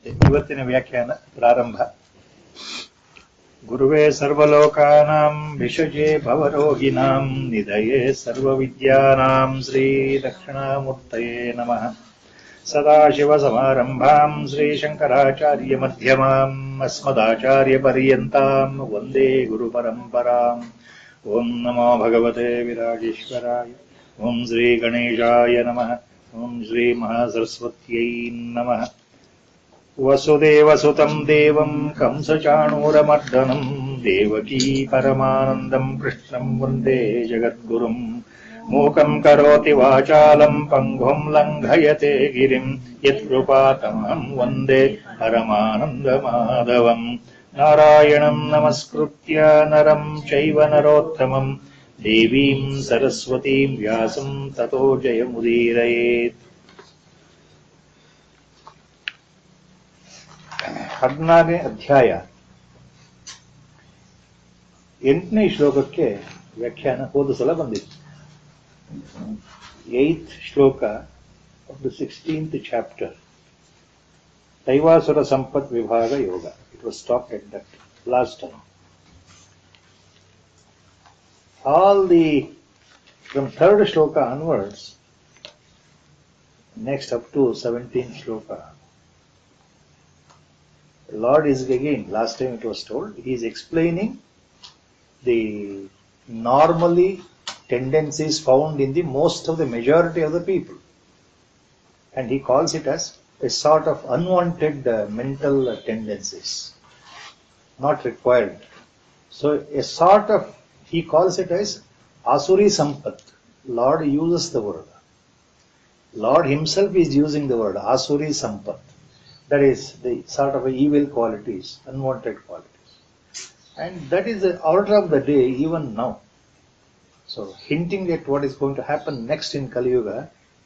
ಇವತ್ತಿನ ವ್ಯಾಖ್ಯಾನ ಪ್ರಾರಂಭ. ಗುರುವೇ ಸರ್ವಲೋಕಾನಾಂ ವಿಷಜೇ ಭವರೋಗಿಣಾಂ ನಿಧಯೇ ಸರ್ವವಿದ್ಯಾನಾಂ ಶ್ರೀ ದಕ್ಷಿಣಾಮೂರ್ತಯೇ ನಮಃ. ಸದಾಶಿವಸಮಾರಂಭಾಂ ಶ್ರೀಶಂಕರಾಚಾರ್ಯ ಮಧ್ಯಮಾಂ ಅಸ್ಮದಾಚಾರ್ಯ ಪರ್ಯಂತಾಂ ವಂದೇ ಗುರುಪರಂಪರಾಂ. ಓಂ ನಮೋ ಭಗವತೆ ವಿರಾಜೇಶ್ವರಾಯ. ಓಂ ಶ್ರೀ ಗಣೇಶಾಯ ನಮಃ. ಓಂ ಶ್ರೀ ಮಹಾಸರಸ್ವತ್ಯೈ ನಮಃ. ವಸುದೇವಸುತಂ ದೇವಂ ಕಂಸಚಾಣೂರಮರ್ದನಂ ದೇವಕೀ ಪರಮಾನಂದಂ ಕೃಷ್ಣಂ ವಂದೇ ಜಗದ್ಗುರುಂ. ಮೂಕಂ ಕರೋತಿ ವಾಚಾಲಂ ಪಂಗುಂ ಲಂಘಯತೆ ಗಿರಿಂ ಯತ್ಕೃಪಾತಮಹಂ ವಂದೇ ಪರಮಾನಂದಮಾಧವಂ. ನಾರಾಯಣಂ ನಮಸ್ಕೃತ್ಯ ನರಂ ಚೈವ ನರೋತ್ತಮಂ ದೇವೀಂ ಸರಸ್ವತೀಂ ವ್ಯಾಸಂ ತತೋ ಜಯಮುದೀರಯೇತ್. 16ನೇ ಅಧ್ಯಾಯ 8ನೇ ಶ್ಲೋಕಕ್ಕೆ ವ್ಯಾಖ್ಯಾನ ಹೋದ ಸಲ ಬಂದಿತ್ತು. 8th ಶ್ಲೋಕ of the 16th chapter, ದೈವಾಸುರ Sampath ವಿಭಾಗ ಯೋಗ. It was stopped at that last time. From 3rd shloka onwards, next up to 17th shloka, the Lord is again, last time it was told, he is explaining the normally tendencies found in the most of the majority of the people. And he calls it as a sort of unwanted mental tendencies, not required. So a sort of, he calls it as Asuri Sampat. Lord uses the word. Lord himself is using the word Asuri Sampat. That is the sort of evil qualities, unwanted qualities. And that is the order of the day even now. So hinting at what is going to happen next in Kali Yuga,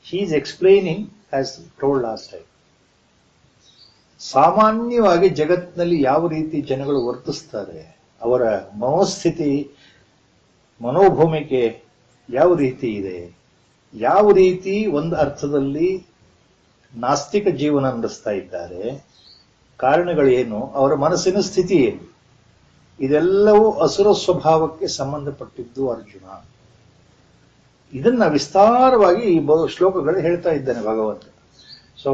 he is explaining as told last time. ಸಾಮಾನ್ಯವಾಗಿ ಜಗತ್ತಿನಲ್ಲಿ ಯಾವ ರೀತಿ ಜನಗಳು ವರ್ತಿಸ್ತಾರೆ, ಅವರ ಮನೋಸ್ಥಿತಿ ಮನೋಭೂಮಿಕೆ ಯಾವ ರೀತಿ ಇದೆ, ಯಾವ ರೀತಿ ಒಂದು ಅರ್ಥದಲ್ಲಿ ನಾಸ್ತಿಕ ಜೀವನ ನಡೆಸ್ತಾ ಇದ್ದಾರೆ, ಕಾರಣಗಳೇನು, ಅವರ ಮನಸ್ಸಿನ ಸ್ಥಿತಿ ಏನು, ಇದೆಲ್ಲವೂ ಅಸುರ ಸ್ವಭಾವಕ್ಕೆ ಸಂಬಂಧಪಟ್ಟಿದ್ದು ಅರ್ಜುನ. ಇದನ್ನ ವಿಸ್ತಾರವಾಗಿ ಈ ಶ್ಲೋಕಗಳು ಹೇಳ್ತಾ ಇದ್ದಾನೆ ಭಗವಂತ. So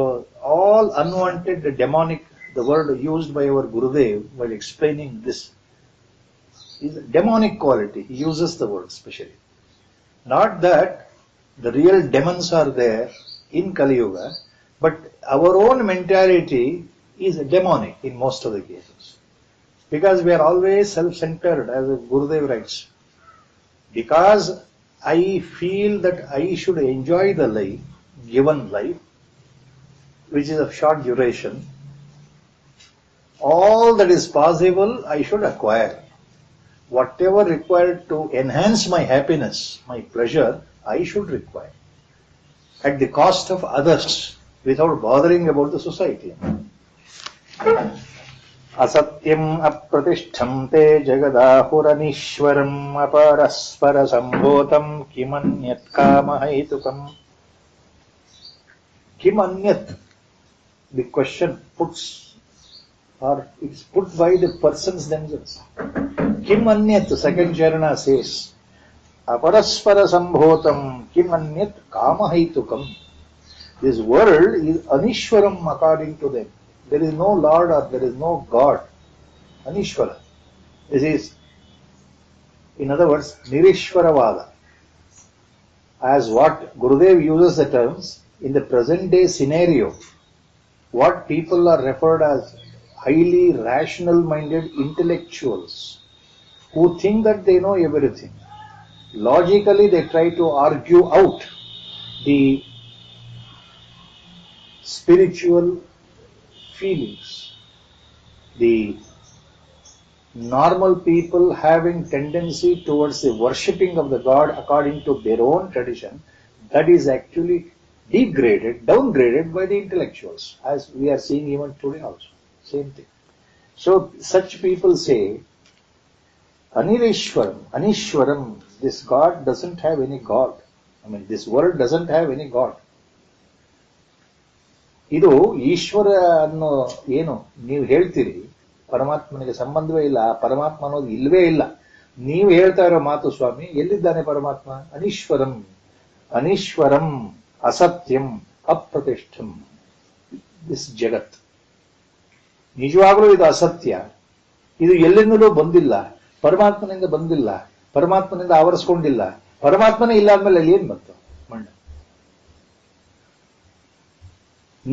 all unwanted demonic, the word used by our Gurudev while explaining this is a demonic quality. He uses the word specially. Not that the real demons are there in Kali Yuga, but our own mentality is demonic in most of the cases. Because we are always self-centered, as Gurudev writes. Because I feel that I should enjoy the life, given life, which is of short duration, all that is possible I should acquire. Whatever required to enhance my happiness, my pleasure, I should require. At the cost of others, without bothering about the society. Asatyam apratishthante jagadahuranishwaram aparaspara sambhotam kimanyat kamahaitukam. Kimanyat, the question puts, or it's put by the persons themselves. Kim anyat, second charana says, aparaspara sambhotam kim anyat kamahaitukam. This world is anishwaram according to them. There is no Lord or there is no God. Anishwara. This is, in other words, Nirishwaravada. As what Gurudev uses the terms, in the present day scenario, what people are referred as highly rational minded intellectuals, who think that they know everything. Logically, they try to argue out the spiritual feelings. The normal people having tendency towards the worshipping of the God according to their own tradition, that is actually degraded, downgraded by the intellectuals, as we are seeing even today also. Same thing. So such people say, Anishwaram, this God doesn't have any God. I mean, this world doesn't have any God. ಇದು ಈಶ್ವರ ಅನ್ನೋ ಏನು ನೀವು ಹೇಳ್ತೀರಿ, ಪರಮಾತ್ಮನಿಗೆ ಸಂಬಂಧವೇ ಇಲ್ಲ, ಪರಮಾತ್ಮ ಅನ್ನೋದು ಇಲ್ವೇ ಇಲ್ಲ. ನೀವು ಹೇಳ್ತಾ ಇರೋ ಮಾತು ಸ್ವಾಮಿ, ಎಲ್ಲಿದ್ದಾನೆ ಪರಮಾತ್ಮ? ಅನೀಶ್ವರಂ, ಅನೀಶ್ವರಂ, ಅಸತ್ಯಂ, ಅಪ್ರತಿಷ್ಠಂ ದಿಸ್ ಜಗತ್. ನಿಜವಾಗಲೂ ಇದು ಅಸತ್ಯ. ಇದು ಎಲ್ಲಿಂದಲೂ ಬಂದಿಲ್ಲ, ಪರಮಾತ್ಮನಿಂದ ಬಂದಿಲ್ಲ, ಪರಮಾತ್ಮನಿಂದ ಆವರಿಸ್ಕೊಂಡಿಲ್ಲ. ಪರಮಾತ್ಮನೇ ಇಲ್ಲ ಅಂದ್ಮೇಲೆ ಅಲ್ಲಿ ಏನ್ ಬಂತು? ಮಣ್ಣು.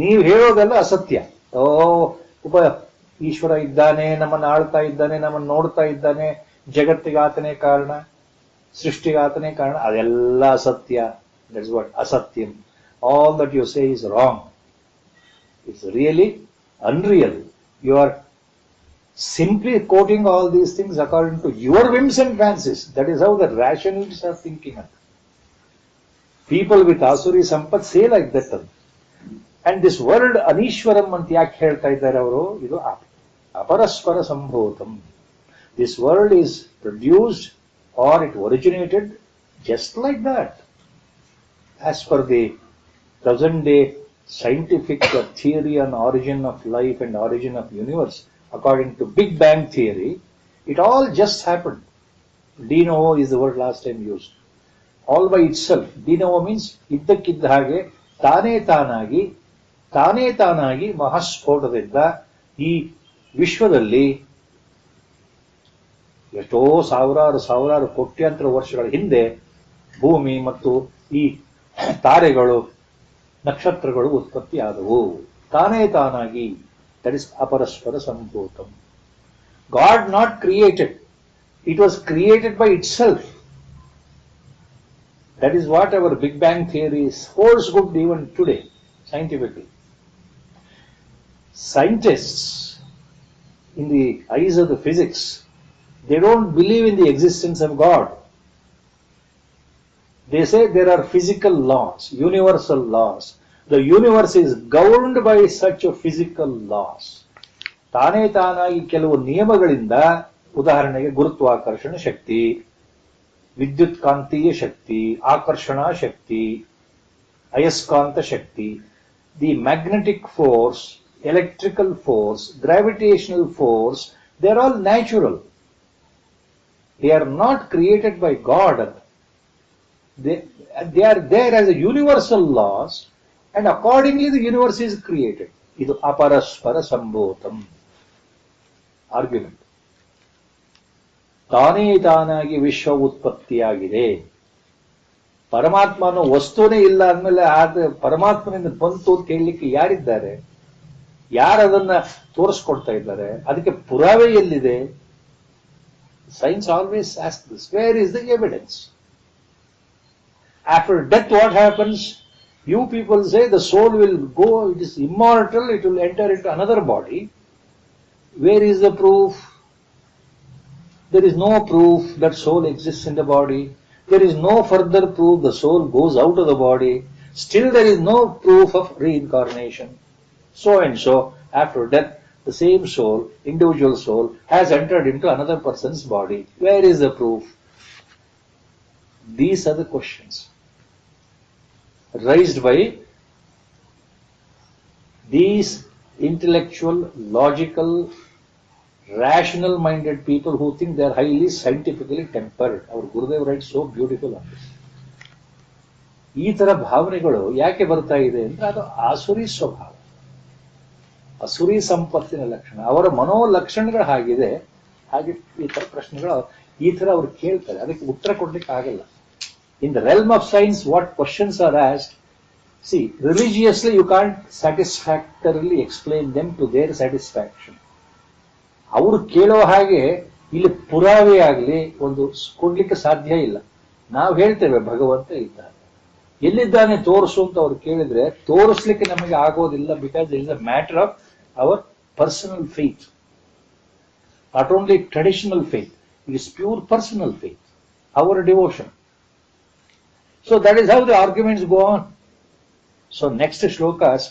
ನೀವು ಹೇಳೋದೆಲ್ಲ ಅಸತ್ಯ. ಈಶ್ವರ ಇದ್ದಾನೆ, ನಮ್ಮನ್ನು ಆಳ್ತಾ ಇದ್ದಾನೆ, ನಮ್ಮನ್ನು ನೋಡ್ತಾ ಇದ್ದಾನೆ, ಜಗತ್ತಿಗೆ ಆತನೇ ಕಾರಣ, ಸೃಷ್ಟಿಗೆ ಆತನೇ ಕಾರಣ, ಅದೆಲ್ಲ ಅಸತ್ಯ. ದಟ್ಸ್ ವಾಟ್ ಅಸತ್ಯಂ. All that you say is wrong. It's really unreal. You are simply quoting all these things according to your whims and fancies. That is how the rationalists are thinking. People with asuri sampat say like that. And this word anishwaram ant yak helta iddare avaru, idu aparaspara sambhotam. This word is produced or it originated just like that. As per the present day scientific theory on origin of life and origin of universe, according to Big Bang theory, it all just happened. De novo is the word last time used. All by itself. De novo means iddakidda hage ತಾನೇ ತಾನಾಗಿ ಮಹಾಸ್ಫೋಟದಿಂದ ಈ ವಿಶ್ವದಲ್ಲಿ ಎಷ್ಟೋ ಸಾವಿರಾರು ಕೋಟ್ಯಾಂತರ ವರ್ಷಗಳ ಹಿಂದೆ ಭೂಮಿ ಮತ್ತು ಈ ತಾರೆಗಳು, ನಕ್ಷತ್ರಗಳು ಉತ್ಪತ್ತಿಯಾದವು ತಾನೇ ತಾನಾಗಿ. ದಟ್ ಇಸ್ ಅಪರಸ್ಪರ ಸಂಭೂತಂ. God not created, it was created by itself. That is what our big bang theory holds good even today, scientifically. Scientists, in the eyes of the physics, they don't believe in the existence of God. They say there are physical laws, universal laws. The universe is governed by such a physical laws. ತಾನೇ ತಾನಾಗಿ ಕೆಲವು ನಿಯಮಗಳಿಂದ, ಉದಾಹರಣೆಗೆ ಗುರುತ್ವಾಕರ್ಷಣ ಶಕ್ತಿ, ವಿದ್ಯುತ್ ಕಾಂತೀಯ ಶಕ್ತಿ, ಆಕರ್ಷಣಾ ಶಕ್ತಿ, ಅಯಸ್ಕಾಂತ ಶಕ್ತಿ, the magnetic force, electrical force, gravitational force, they are all natural. They are not created by God. They are there as a universal laws, and accordingly the universe is created. Idu aparaspara sambhotam argument. ತಾನೇ ತಾನಾಗಿ ವಿಶ್ವ ಉತ್ಪತ್ತಿಯಾಗಿದೆ. ಪರಮಾತ್ಮ ಅನ್ನೋ ವಸ್ತುನೇ ಇಲ್ಲ ಅಂದಮೇಲೆ ಪರಮಾತ್ಮನಿಂದ ಬಂತು ಅಂತ ಹೇಳಲಿಕ್ಕೆ ಯಾರಿದ್ದಾರೆ? ಯಾರದನ್ನ ತೋರಿಸ್ಕೊಡ್ತಾ ಇದ್ದಾರೆ? ಅದಕ್ಕೆ ಪುರಾವೆ ಎಲ್ಲಿದೆ? Science always ask this, where is the evidence? After death what happens? You people say the soul will go, it is immortal, it will enter in to another body. Where is the proof? There is no proof that soul exists in the body. There is no further proof the soul goes out of the body. Still there is no proof of reincarnation. So and so, after death, the same soul, individual soul, has entered into another person's body. Where is the proof? These are the questions raised by these intellectual, logical, rational-minded people who think they are highly scientifically tempered. Our Gurudev writes so beautiful on this. ಈ ತರ ಭಾವನೆಗಳು ಯಾಕೆ ಬರ್ತಾ ಇದೆ ಅಂದ್ರೆ ಅದು ಆಸುರಿ ಸ್ವಭಾವ, ಅಸುರಿ ಸಂಪತ್ತಿನ ಲಕ್ಷಣ. ಅವರ ಮನೋಲಕ್ಷಣಗಳು ಹಾಗಿದೆ. ಹಾಗೆ ಈ ತರ ಪ್ರಶ್ನೆಗಳು ಈ ತರ ಅವ್ರು ಕೇಳ್ತಾರೆ, ಅದಕ್ಕೆ ಉತ್ತರ ಕೊಡ್ಲಿಕ್ಕೆ ಆಗಲ್ಲ. In the realm of science what questions are asked, see religiously you can't satisfactorily explain them to their satisfaction. ಅವರು ಕೇಳೋ ಹಾಗೆ ಇಲ್ಲಿ ಪುರಾವೆ ಆಗಲಿ ಒಂದು ಕೊಡ್ಲಿಕ್ಕೆ ಸಾಧ್ಯ ಇಲ್ಲ. ನಾವು ಹೇಳ್ತೇವೆ ಭಗವಂತ ಇದ್ದಾನೆ, ಎಲ್ಲಿದ್ದಾನೆ ತೋರಿಸು ಅಂತ ಅವ್ರು ಕೇಳಿದ್ರೆ ತೋರಿಸ್ಲಿಕ್ಕೆ ನಮಗೆ ಆಗೋದಿಲ್ಲ. Because it is a matter of our personal faith, not only traditional faith, it is pure personal faith, our devotion. So that is how the arguments go on. So next shlokas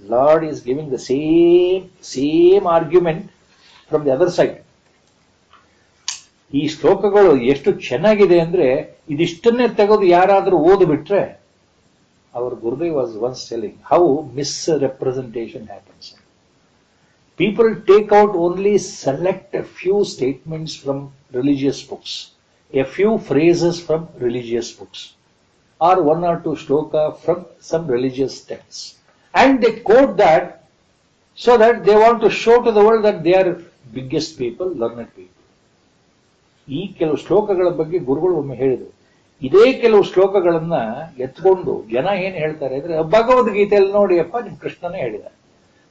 Lord is giving the same argument from the other side. ಈ ಶ್ಲೋಕಗಳು ಎಷ್ಟು ಚೆನ್ನಾಗಿದೆ ಅಂದ್ರೆ ಇದಿಷ್ಟನ್ನೇ ತೆಗೆದು ಯಾರಾದ್ರೂ ಓದ್ಬಿಟ್ರೆ Our Gurudev was once telling how misrepresentation happens. People take out only select a few statements from religious books, a few phrases from religious books, or one or two shloka from some religious texts. And they quote that so that they want to show to the world that they are biggest people, learned people. ಈ ಕೆಲವು ಶ್ಲೋಕಗಳ ಬಗ್ಗೆ ಗುರುಗಳು ಒಮ್ಮೆ ಹೇಳಿದರು. ಇದೇ ಕೆಲವು ಶ್ಲೋಕಗಳನ್ನ ಎತ್ಕೊಂಡು ಜನ ಏನ್ ಹೇಳ್ತಾರೆ ಅಂದ್ರೆ ಭಗವದ್ಗೀತೆಯಲ್ಲಿ ನೋಡಿ ಅಪ್ಪ ನಿಮ್ ಕೃಷ್ಣನೇ ಹೇಳಿದ,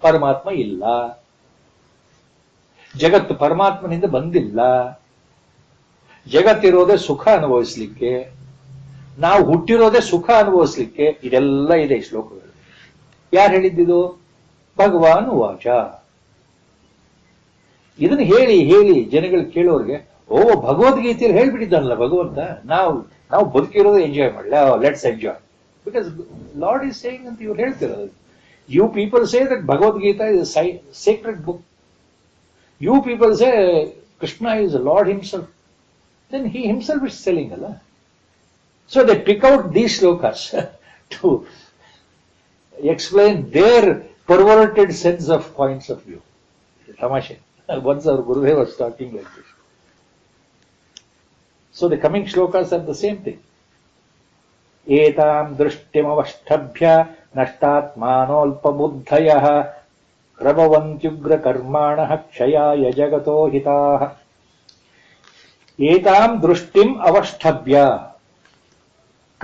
ಪರಮಾತ್ಮ ಇಲ್ಲ, ಜಗತ್ತು ಪರಮಾತ್ಮನಿಂದ ಬಂದಿಲ್ಲ, ಜಗತ್ತಿರೋದೇ ಸುಖ ಅನುಭವಿಸ್ಲಿಕ್ಕೆ, ನಾವು ಹುಟ್ಟಿರೋದೇ ಸುಖ ಅನುಭವಿಸ್ಲಿಕ್ಕೆ, ಇದೆಲ್ಲ ಇದೆ ಈ ಶ್ಲೋಕಗಳು. ಯಾರು ಹೇಳಿದ್ದಿದು? ಭಗವಾನ್ ವಾಚ. ಇದನ್ನು ಹೇಳಿ ಹೇಳಿ ಜನಗಳು ಕೇಳೋರಿಗೆ, ಓ ಭಗವದ್ಗೀತೆಯಲ್ಲಿ ಹೇಳ್ಬಿಟ್ಟಿದ್ದಾನಲ್ಲ ಭಗವಂತ, ನಾವು ಬದುಕಿರೋದು ಎಂಜಾಯ್ ಮಾಡಲಿ, let's enjoy, because Lord is saying ಅಂತ ಇವ್ರು ಹೇಳ್ತಿರೋದು. You people say that Bhagavad Gita is a secret book. You people say Krishna is Lord himself. Then he himself is selling ಅಲ್ಲ. So they pick out these shlokas to explain their perverted sense of points of view. Tamashe. Once our Gurudev was talking like this. So the coming shlokas are the same thing. Etam drishtim avashtabhya nashtatmanolpabuddhayah prabhavantyugra karmanah kshayaya jagato hitah. Etam drishtim avashtabhya.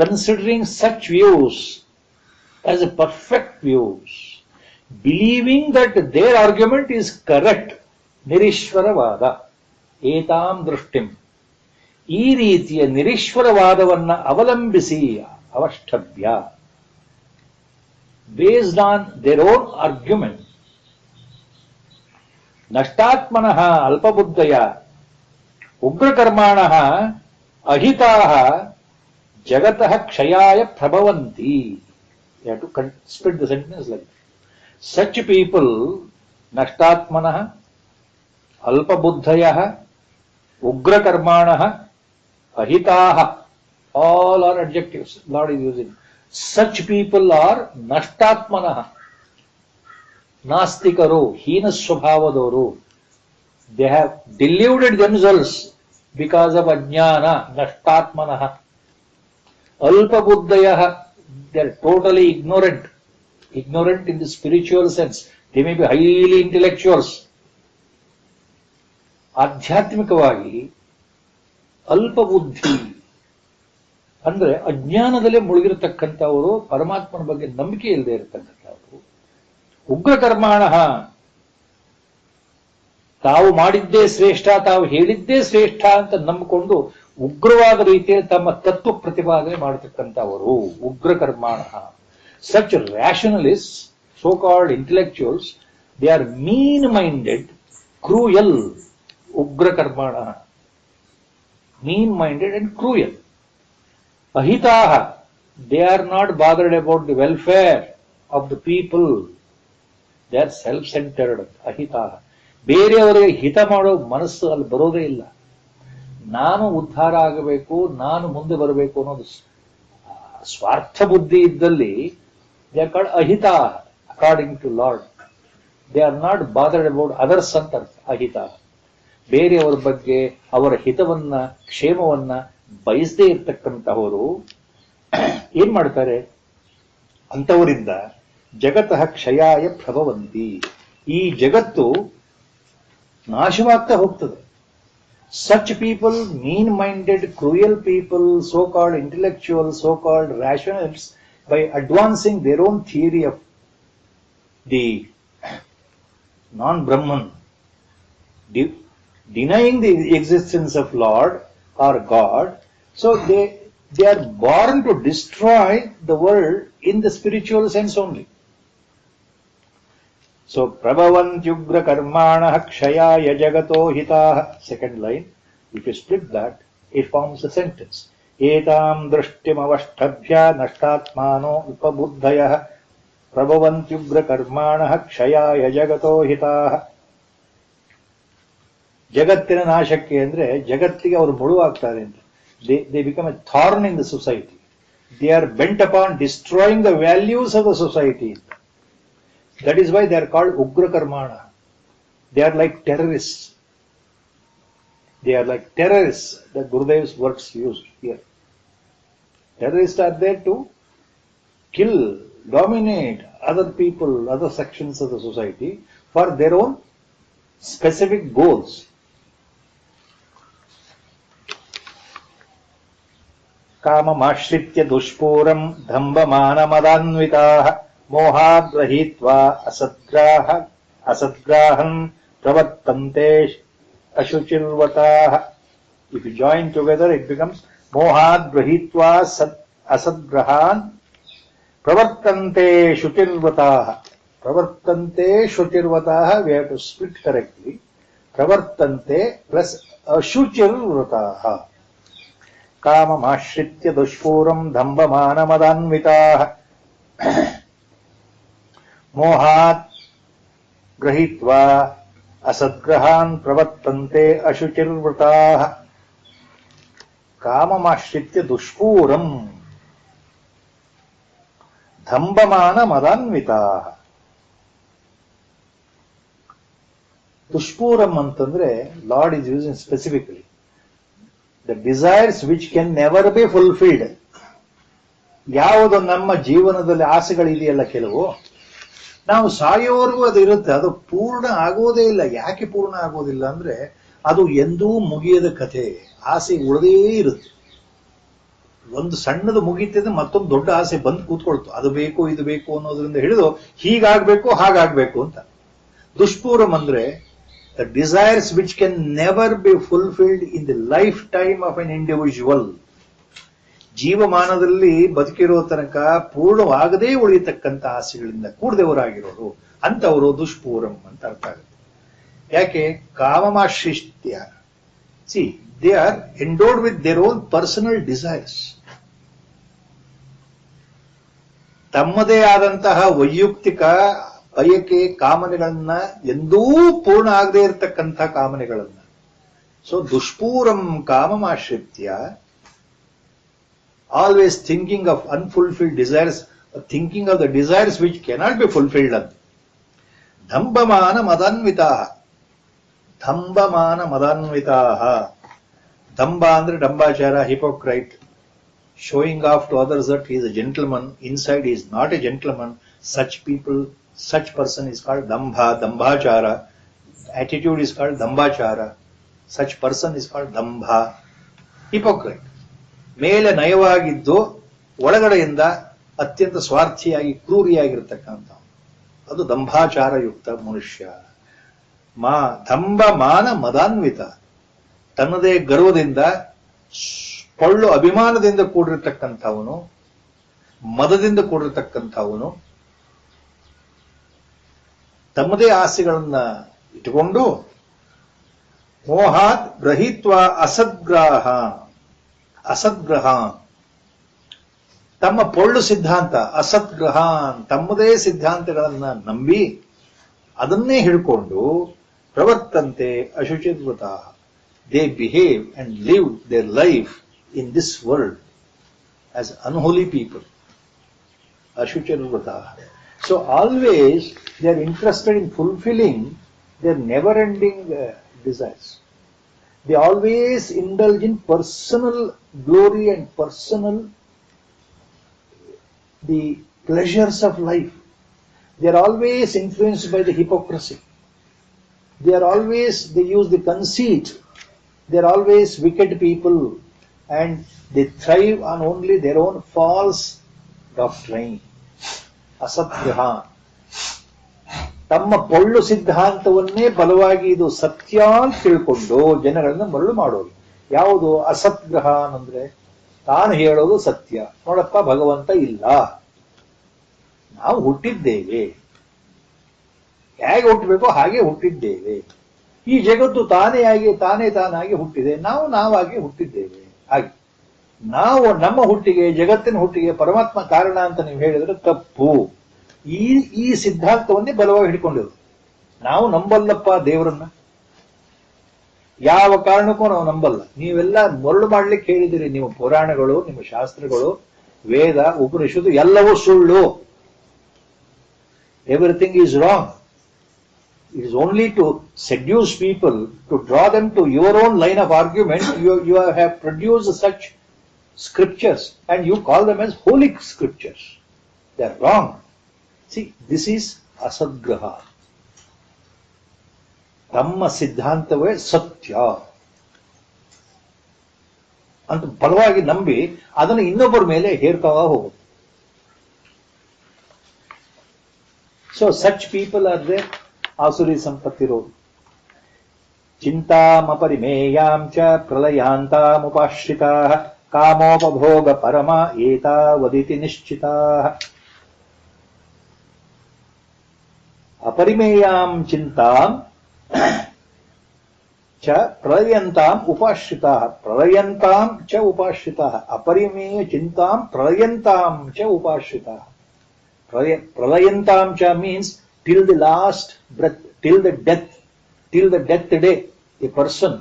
Considering such views as a perfect views, believing that their argument is correct, ನಿರೀಶ್ವರವಾದ, ಏತಾಂ ದೃಷ್ಟಿಂ, ಈ ರೀತಿಯ ನಿರೀಶ್ವರವಾದವನ್ನ ಅವಲಂಬಿಸಿ, ಅವಷ್ಟಭ್ಯ, based on their own argument, ನಷ್ಟಾತ್ಮನಃ ಅಲ್ಪಬುದ್ಧಯ ಉಗ್ರಕರ್ಮಾಣಃ ಅಹಿತಾಃ ಜಗತಃ ಕ್ಷಯಾಯ ಪ್ರಭವಂತಿ. You have to split the sentence like that. Such people, nashtatmanah, alpabuddhayah, ugrakarmanah, ahitaha, all are adjectives Lord is using. Such people are nashtatmanah, nastikaru, hina swabhavadaru. They have deluded themselves because of ajnana, nashtatmanah. Alpabuddhayah, they are totally ignorant in the spiritual sense. They may be highly intellectuals. ಆಧ್ಯಾತ್ಮಿಕವಾಗಿ ಅಲ್ಪ ಬುದ್ಧಿ ಅಂದ್ರೆ ಅಜ್ಞಾನದಲ್ಲೇ ಮುಳುಗಿರತಕ್ಕಂಥವರು, ಪರಮಾತ್ಮನ ಬಗ್ಗೆ ನಂಬಿಕೆ ಇಲ್ಲದೆ ಇರತಕ್ಕಂಥವರು. ಉಗ್ರಕರ್ಮಾಣ, ತಾವು ಮಾಡಿದ್ದೇ ಶ್ರೇಷ್ಠ, ತಾವು ಹೇಳಿದ್ದೇ ಶ್ರೇಷ್ಠ ಅಂತ ನಂಬಿಕೊಂಡು ಉಗ್ರವಾದ ರೀತಿಯಲ್ಲಿ ತಮ್ಮ ತತ್ವ ಪ್ರತಿಪಾದನೆ ಮಾಡತಕ್ಕಂಥವರು ಉಗ್ರಕರ್ಮಾಣ. Such rationalists, so-called intellectuals, they are mean-minded, cruel, ugrakarmana, mean-minded and cruel. Ahitaha, they are not bothered about the welfare of the people. They are self-centered. Ahitaha. ಬೇರೆಯವರಿಗೆ ಹಿತ ಮಾಡೋ ಮನಸ್ಸು ಅಲ್ಲಿ ಬರೋದೇ ಇಲ್ಲ. ನಾನು ಉದ್ಧಾರ ಆಗಬೇಕು, ನಾನು ಮುಂದೆ ಬರಬೇಕು ಅನ್ನೋದು ಸ್ವಾರ್ಥ ಬುದ್ಧಿ ಇದ್ದಲ್ಲಿ they are called ahita according to Lord. They are not bothered about others ಅಂತ ahita. ಬೇರೆಯವರ ಬಗ್ಗೆ ಅವರ ಹಿತವನ್ನ ಕ್ಷೇಮವನ್ನ ಬಯಸದೇ ಇರ್ತಕ್ಕಂಥವರು ಏನ್ ಮಾಡ್ತಾರೆ? ಅಂಥವರಿಂದ ಜಗತಃ ಕ್ಷಯಾಯ ಪ್ರಭವಂತಿ, ಈ ಜಗತ್ತು ನಾಶವಾಗ್ತಾ ಹೋಗ್ತದೆ. Such people, mean-minded, cruel people, so-called intellectuals, so-called rationalists, by advancing their own theory of the non-Brahman, denying the existence of Lord or God, so they are born to destroy the world in the spiritual sense only. So, prabhavantyugra karmanah kshayaya jagato hitah, second line, if you split that, it forms a sentence. Etam drishtim avashtabhya nashtatmano upabuddhayah prabhavantyugra karmanah kshayaya jagato hitah. ಜಗತ್ತಿನ ನಾಶಕ್ಕೆ ಅಂದ್ರೆ ಜಗತ್ತಿಗೆ ಅವರು ಮುಳುವಾಗ್ತಾರೆ ಅಂತ. They become A Thorn in the society. They are bent upon destroying the values of the society. That is why they are called Ugra Karmana. They are like terrorists. They are like terrorists, that Gurudev's words used here. Terrorists are there to kill, dominate other people, other sections of the society for their own specific goals. Kamamashritya dushpuram dhambamanamadhanvitaah mohagrahitva asadgrahan pravartante ashuchirvataah. If you join together, it becomes mohagrahitva asadgrahan pravartante shuchirvataah. Pravartante shuchirvataah, we have to split correctly. Pravartante plus ashuchirvataah. Kamamashritya dushpuram dhambamanamadhanvitaah mohat grahitva asadgrahan pravartante ashuchirvrataah. Kamamashritya dushpuram dhambamanamadhanvitaah. Dushpuram ಅಂತಂದ್ರೆ Lord is using specifically the desires which can never be fulfilled. ಯಾವುದು ನಮ್ಮ ಜೀವನದಲ್ಲಿ ಆಸೆಗಳಿದೆಯಲ್ಲ ಕೆಲವು, ನಾವು ಸಾಯೋವರೆಗೂ ಅದು ಇರುತ್ತೆ, ಅದು ಪೂರ್ಣ ಆಗೋದೇ ಇಲ್ಲ. ಯಾಕೆ ಪೂರ್ಣ ಆಗೋದಿಲ್ಲ ಅಂದ್ರೆ ಅದು ಎಂದೂ ಮುಗಿಯದ ಕಥೆ, ಆಸೆ ಉಳಿದೇ ಇರುತ್ತೆ. ಒಂದು ಸಣ್ಣದು ಮುಗಿತಿದ್ರೆ ಮತ್ತೊಂದು ದೊಡ್ಡ ಆಸೆ ಬಂದು ಕೂತ್ಕೊಳ್ತು, ಅದು ಬೇಕು ಇದು ಬೇಕು ಅನ್ನೋದ್ರಿಂದ ಹಿಡಿದು ಹೀಗಾಗ್ಬೇಕು ಹಾಗಾಗ್ಬೇಕು ಅಂತ. ದುಷ್ಪೂರಂ ಅಂದ್ರೆ the desires which can never be fulfilled in the lifetime of an individual. ಜೀವಮಾನದಲ್ಲಿ ಬದುಕಿರೋ ತನಕ ಪೂರ್ಣವಾಗದೇ ಉಳಿಯತಕ್ಕಂಥ ಆಸೆಗಳಿಂದ ಕೂಡದವರಾಗಿರೋರು ಅಂತವರು ದುಷ್ಪೂರಂ ಅಂತ ಅರ್ಥ ಆಗುತ್ತೆ. ಯಾಕೆ? ಕಾಮಮಾಶ್ರಿತ್ಯ. See, they are endowed with their own personal desires. ತಮ್ಮದೇ ಆದಂತಹ ವೈಯಕ್ತಿಕ ಬಯಕೆ ಕಾಮನೆಗಳನ್ನ ಎಂದೂ ಪೂರ್ಣ ಆಗದೇ ಇರತಕ್ಕಂಥ ಕಾಮನೆಗಳನ್ನ. ಸೊ ದುಷ್ಪೂರಂ ಕಾಮಮಾಶ್ರಿತ್ಯ, always thinking of unfulfilled desires, thinking of the desires which cannot be fulfilled. Dhambamana madanvitaah. Dhambamana madanvitaah. Dhamba andre dambachara, hypocrite, showing off to others that he is a gentleman. Inside he is not a gentleman. Such people, such person is called dambha, dambachara. Attitude is called dambachara. Such person is called dambha, hypocrite. ಮೇಲೆ ನಯವಾಗಿದ್ದು ಒಳಗಡೆಯಿಂದ ಅತ್ಯಂತ ಸ್ವಾರ್ಥಿಯಾಗಿ ಕ್ರೂರಿಯಾಗಿರ್ತಕ್ಕಂಥ ಅದು ದಂಭಾಚಾರಯುಕ್ತ ಮನುಷ್ಯ. ದಂಭಮಾನ ಮದಾನ್ವಿತ, ತನ್ನದೇ ಗರ್ವದಿಂದ ಪೊಳ್ಳು ಅಭಿಮಾನದಿಂದ ಕೂಡಿರ್ತಕ್ಕಂಥವನು, ಮದದಿಂದ ಕೂಡಿರ್ತಕ್ಕಂಥವನು, ತಮ್ಮದೇ ಆಸೆಗಳನ್ನ ಇಟ್ಟುಕೊಂಡು ಮೋಹಾತ್ ಗ್ರಹಿತ್ವ ಅಸದ್ಗ್ರಾಹ, ಅಸದ್ಗ್ರಹಾನ್, ತಮ್ಮ ಪೊಳ್ಳು ಸಿದ್ಧಾಂತ, ಅಸದ್ಗ್ರಹಾನ್, ತಮ್ಮದೇ ಸಿದ್ಧಾಂತಗಳನ್ನ ನಂಬಿ ಅದನ್ನೇ ಹಿಡ್ಕೊಂಡು ಪ್ರವರ್ತಂತೆ ಅಶುಚಿರ್ವತ, they behave and live their life in this world as unholy people, ಅಶುಚಿರ್ವತ. So always they are interested in fulfilling their never ending desires. They always indulge in personal glory and personal the pleasures of life. They are always influenced by the hypocrisy. They use the conceit. They are always wicked people and they thrive on only their own false doctrine. Asatyaha. ತಮ್ಮ ಪೊಳ್ಳು ಸಿದ್ಧಾಂತವನ್ನೇ ಬಲವಾಗಿ ಇದು ಸತ್ಯ ಅಂತ ತಿಳ್ಕೊಂಡು ಜನಗಳನ್ನ ಮರಳು ಮಾಡೋದು. ಯಾವುದು? ಅಸತ್ಗ್ರಹ ಅಂದ್ರೆ ತಾನು ಹೇಳೋದು ಸತ್ಯ. ನೋಡಪ್ಪ, ಭಗವಂತ ಇಲ್ಲ, ನಾವು ಹುಟ್ಟಿದ್ದೇವೆ, ಹೇಗೆ ಹುಟ್ಟಬೇಕೋ ಹಾಗೆ ಹುಟ್ಟಿದ್ದೇವೆ, ಈ ಜಗತ್ತು ತಾನಾಗಿ ಹುಟ್ಟಿದೆ, ನಾವು ನಾವಾಗಿ ಹುಟ್ಟಿದ್ದೇವೆ. ಹಾಗೆ ನಾವು ನಮ್ಮ ಹುಟ್ಟಿಗೆ, ಜಗತ್ತಿನ ಹುಟ್ಟಿಗೆ ಪರಮಾತ್ಮ ಕಾರಣ ಅಂತ ನೀವು ಹೇಳಿದ್ರೆ ತಪ್ಪು. ಈ ಸಿದ್ಧಾಂತವನ್ನೇ ಬಲವಾಗಿ ಹಿಡ್ಕೊಂಡಿರೋದು. ನಾವು ನಂಬಲ್ಲಪ್ಪ ದೇವರನ್ನ, ಯಾವ ಕಾರಣಕ್ಕೂ ನಾವು ನಂಬಲ್ಲ. ನೀವೆಲ್ಲ ಮರಳು ಮಾಡ್ಲಿಕ್ಕೆ ಹೇಳಿದಿರಿ, ನಿಮ್ಮ ಪುರಾಣಗಳು, ನಿಮ್ಮ ಶಾಸ್ತ್ರಗಳು ವೇದ ಉಪನಿಷತ್ತು ಎಲ್ಲವೂ ಸುಳ್ಳು. Everything is wrong. It is only to seduce people, to draw them to your own line of argument. You have produced such scriptures and you call them as holy scriptures. They are wrong. See, this is asadgraha. ತಮ್ಮ ಸಿದ್ಧಾಂತವೇ ಸತ್ಯ ಅಂತ ಬಲವಾಗಿ ನಂಬಿ ಅದನ್ನು ಇನ್ನೊಬ್ಬರ ಮೇಲೆ ಹೇರ್ತಾ ಹೋಗುದು. So such people are there. ಆಸುರಿ ಸಂಪತ್ತಿರೋರು. ಚಿಂತಾಮಪರಿಮೇಯಾಂ ಚ ಪ್ರಲಯಾಂತಾಮುಪಾಶ್ರಿತಾಃ ಕಾಮೋಪಭೋಗ ಪರಮ ಏತಾವದಿತಿ ನಿಶ್ಚಿತಾಃ. ಅಪರಿಮೇಯಾಂ ಚಿಂತಾಂ ಚ ಪ್ರಳಯಂತಾಂ ಉಪಾಶ್ರಿತಾಃ. ಪ್ರಳಯಂತಾಂ ಚ ಉಪಾಶ್ರಿತಾಃ. ಅಪರಿಮೇಯ ಚಿಂತಾಂ ಪ್ರಳಯಂತಾಂ ಚ ಉಪಾಶ್ರಿತಾಃ. Pralayantam cha means till the last breath, till the death day. A person,